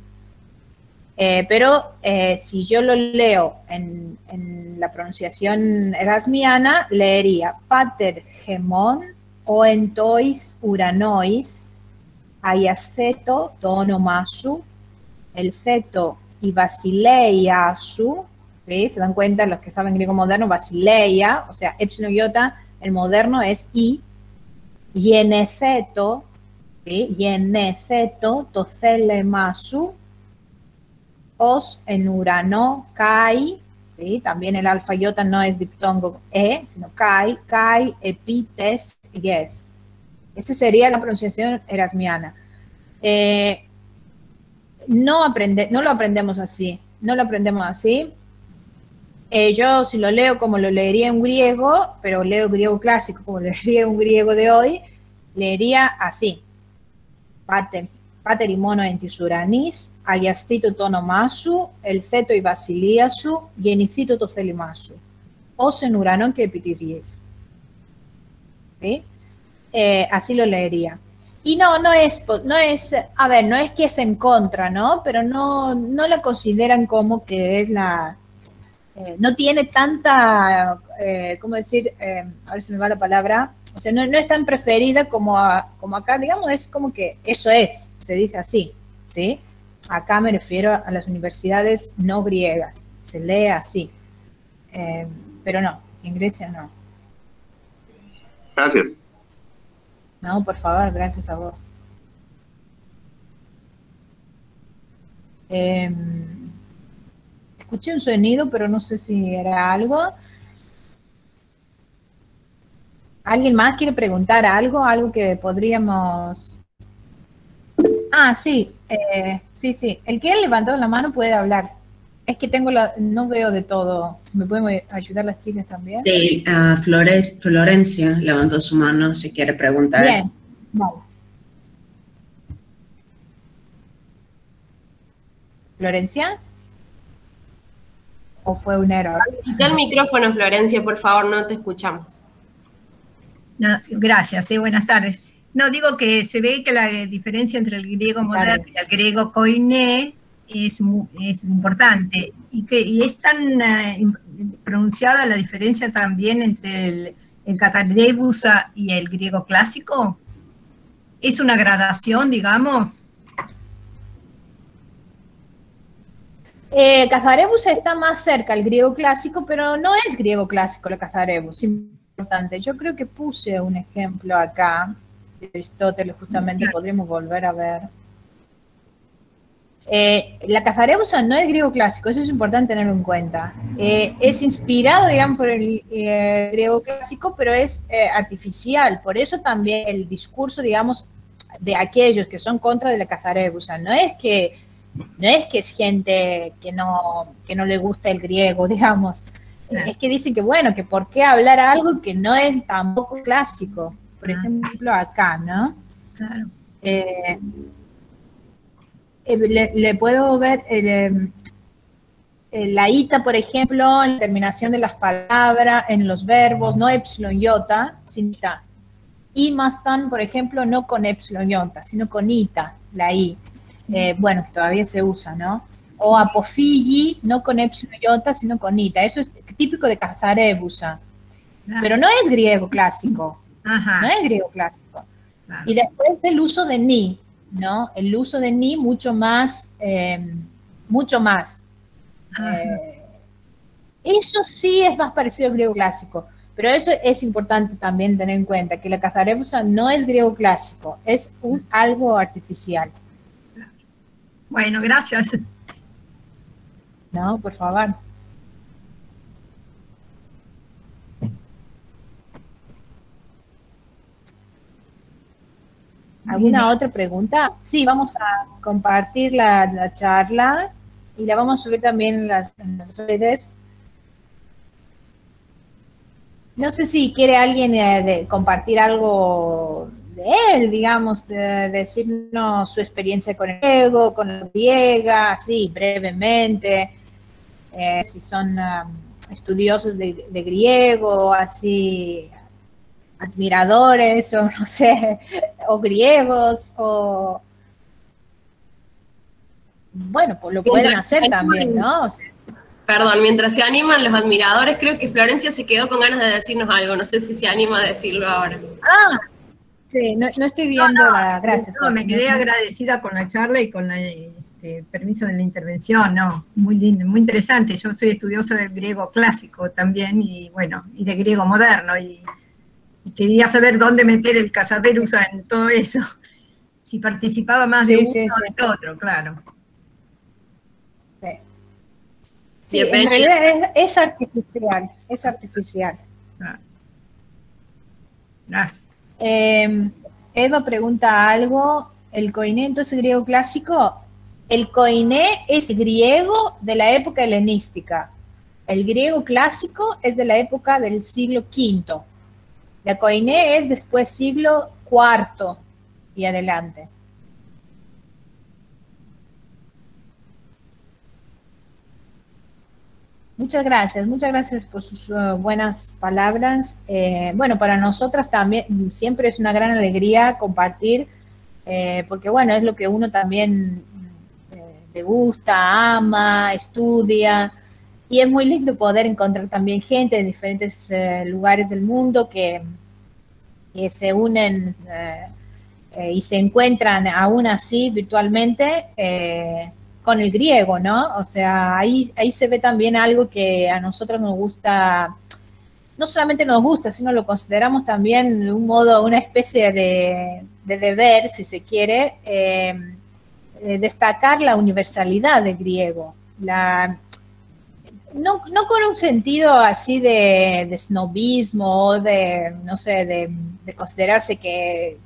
Pero si yo lo leo en la pronunciación erasmiana, leería pater gemón o entois uranois, aiasceto tonomasu, el ceto y basileiasu, ¿sí? Se dan cuenta los que saben griego moderno, basileia, o sea, epsilon iota, el moderno es i, yeneceto, ¿sí? Yeneceto tocelemasu, os en urano, kai, ¿sí? También el alfa iota no es diptongo e, sino kai, epites, yes. Esa sería la pronunciación erasmiana. No lo aprendemos así, Yo si lo leo como lo leería en griego, pero leo griego clásico como leería un griego de hoy, leería así. Pater imono en tisuranis, agastito το όνομά σου, ελθέτω η βασιλεία σου, γεννηθήτω το θέλημά σου, ως en ουρανόν και επί της γης. ¿Sí? Así lo leería. Y no es, a ver, no es que es en contra, ¿no? Pero no la consideran como que es no tiene tanta, ¿cómo decir? A ver si me va la palabra. O sea, no es tan preferida como acá, digamos, es como que eso es, se dice así, ¿sí? Acá me refiero a las universidades no griegas, se lee así. Pero no, en Grecia no. Gracias. No, por favor, gracias a vos. Escuché un sonido, pero no sé si era algo. ¿Alguien más quiere preguntar algo? Algo que podríamos... Ah, sí, sí. El que levantó la mano puede hablar. Es que no veo de todo. ¿Me pueden ayudar las chicas también? Sí, Florencia levantó su mano si quiere preguntar. Bien, vale. ¿Florencia? ¿O fue un error? Quita el micrófono, Florencia, por favor, no te escuchamos. No, gracias, buenas tardes. No, digo que se ve que la diferencia entre el griego moderno y el griego koiné es importante y es tan pronunciada la diferencia también entre el Katharevousa y el griego clásico. ¿Es una gradación, digamos? Katharevousa está más cerca al griego clásico, pero no es griego clásico la Katharevousa, es importante. Yo creo que puse un ejemplo acá de Aristóteles, justamente podríamos volver a ver. La Katharevousa no es griego clásico, eso es importante tenerlo en cuenta. Es inspirado, digamos, por el griego clásico, pero es artificial. Por eso también el discurso, digamos, de aquellos que son contra de la Katharevousa, no es que es gente que no le gusta el griego, digamos. Es que dicen que, bueno, que por qué hablar algo que no es tampoco clásico. Por ejemplo, acá, ¿no? Claro. Le puedo ver la ita, por ejemplo, en la terminación de las palabras, en los verbos, no epsilon iota, sin ita. Y más tan, por ejemplo, no con epsilon iota, sino con ita, la i. Bueno, que todavía se usa, ¿no? O apofigi, no con epsilon iota, sino con ita. Eso es típico de Katharevousa. Claro. Pero no es griego clásico. Ajá. No es griego clásico. Claro. Y después el uso de ni, ¿no? El uso de ni mucho más. Eso sí es más parecido al griego clásico. Pero eso es importante también tener en cuenta, que la Katharevousa no es griego clásico, es algo artificial. Bueno, gracias. No, por favor. ¿Alguna otra pregunta? Sí, vamos a compartir la charla y la vamos a subir también en las redes. No sé si quiere alguien compartir algo de él, digamos, de decirnos su experiencia con el griego, con la griega, así brevemente, si son estudiosos de griego, así admiradores, o no sé, o griegos, o bueno, pues lo pueden hacer también, ¿no? O sea, perdón, mientras se animan los admiradores, creo que Florencia se quedó con ganas de decirnos algo, no sé si se anima a decirlo ahora. Ah, sí, no estoy viendo la gracia. No, me quedé agradecida con la charla y con el permiso de la intervención, no, muy lindo, muy interesante. Yo soy estudiosa del griego clásico también, y bueno, y de griego moderno, y quería saber dónde meter el Katharevousa en todo eso, si participaba más de uno o del otro, claro. Sí, en realidad es artificial, es artificial. Gracias. Eva pregunta algo, ¿el koiné entonces griego clásico? El koiné es griego de la época helenística. El griego clásico es de la época del siglo V. La Koiné es después siglo IV y adelante. Muchas gracias por sus buenas palabras. Bueno, para nosotras también siempre es una gran alegría compartir, porque bueno, es lo que uno también le gusta, ama, estudia, y es muy lindo poder encontrar también gente de diferentes lugares del mundo que se unen y se encuentran aún así virtualmente con el griego, ¿no? O sea, ahí se ve también algo que a nosotros nos gusta, no solamente nos gusta, sino lo consideramos también de un modo, una especie de deber, si se quiere, destacar la universalidad del griego. No con un sentido así de snobismo o de, no sé, de considerarse que,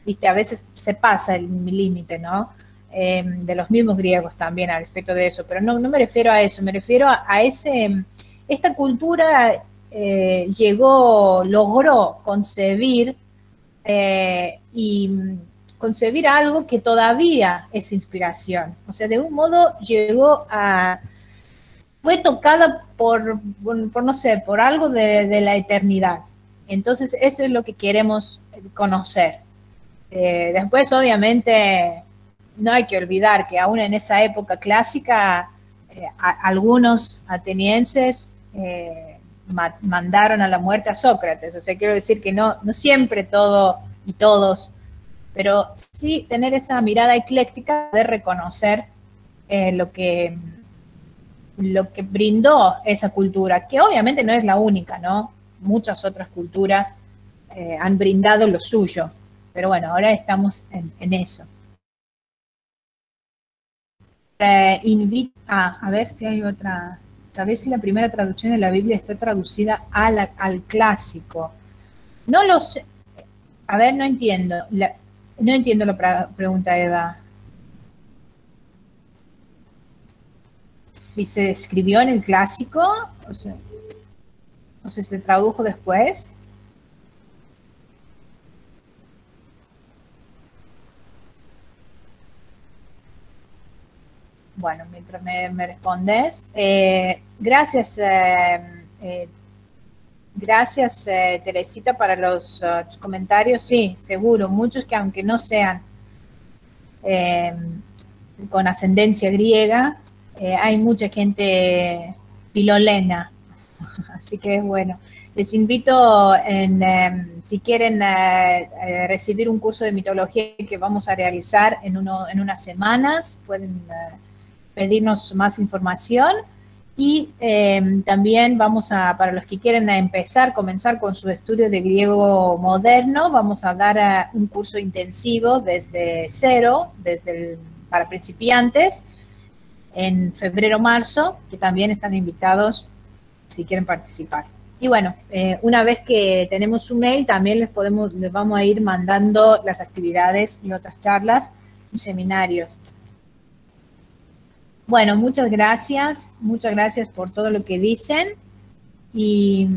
viste, a veces se pasa el límite, ¿no? De los mismos griegos también al respecto de eso, pero no me refiero a eso, me refiero a esta cultura logró concebir y concebir algo que todavía es inspiración, o sea, de un modo fue tocada por no sé, por algo de la eternidad. Entonces eso es lo que queremos conocer. Después, obviamente, no hay que olvidar que aún en esa época clásica, algunos atenienses mandaron a la muerte a Sócrates. O sea, quiero decir que no siempre todo y todos, pero sí tener esa mirada ecléctica de reconocer lo que brindó esa cultura, que obviamente no es la única, ¿no? Muchas otras culturas han brindado lo suyo. Pero bueno, ahora estamos en eso. Invito a ver si hay otra. ¿Sabés si la primera traducción de la Biblia está traducida al clásico? No lo sé. A ver, no entiendo. No entiendo la pregunta, Eva. Si se escribió en el clásico, o sea se tradujo después. Bueno, mientras me respondes, gracias, gracias Teresita para los comentarios. Sí, seguro, muchos que aunque no sean con ascendencia griega, hay mucha gente pilolena, así que es bueno. Les invito, si quieren recibir un curso de mitología que vamos a realizar en unas semanas, pueden pedirnos más información. Y también para los que quieren comenzar con su estudio de griego moderno, vamos a dar un curso intensivo desde cero, para principiantes, en febrero-marzo, que también están invitados si quieren participar. Y bueno, una vez que tenemos su mail, también les vamos a ir mandando las actividades y otras charlas y seminarios. Bueno, muchas gracias por todo lo que dicen y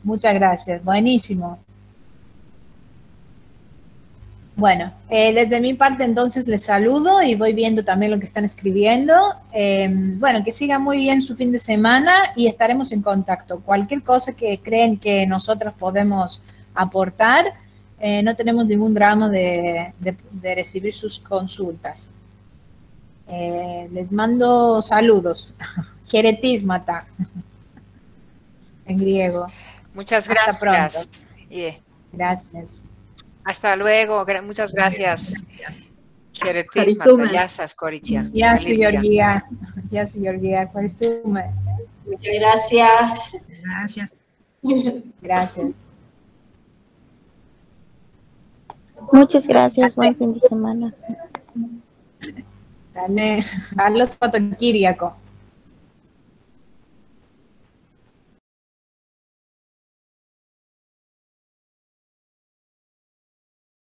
muchas gracias, buenísimo. Bueno, desde mi parte entonces les saludo y voy viendo también lo que están escribiendo. Bueno, que sigan muy bien su fin de semana y estaremos en contacto. Cualquier cosa que creen que nosotros podemos aportar, no tenemos ningún drama de recibir sus consultas. Les mando saludos. Hieretismata, en griego. Muchas gracias. Hasta pronto. Yeah. Gracias. Hasta luego, muchas gracias. Gracias, Georgia. Muchas gracias. Gracias. Gracias. Muchas gracias, buen fin de semana. Dale, Carlos Patokiriaco.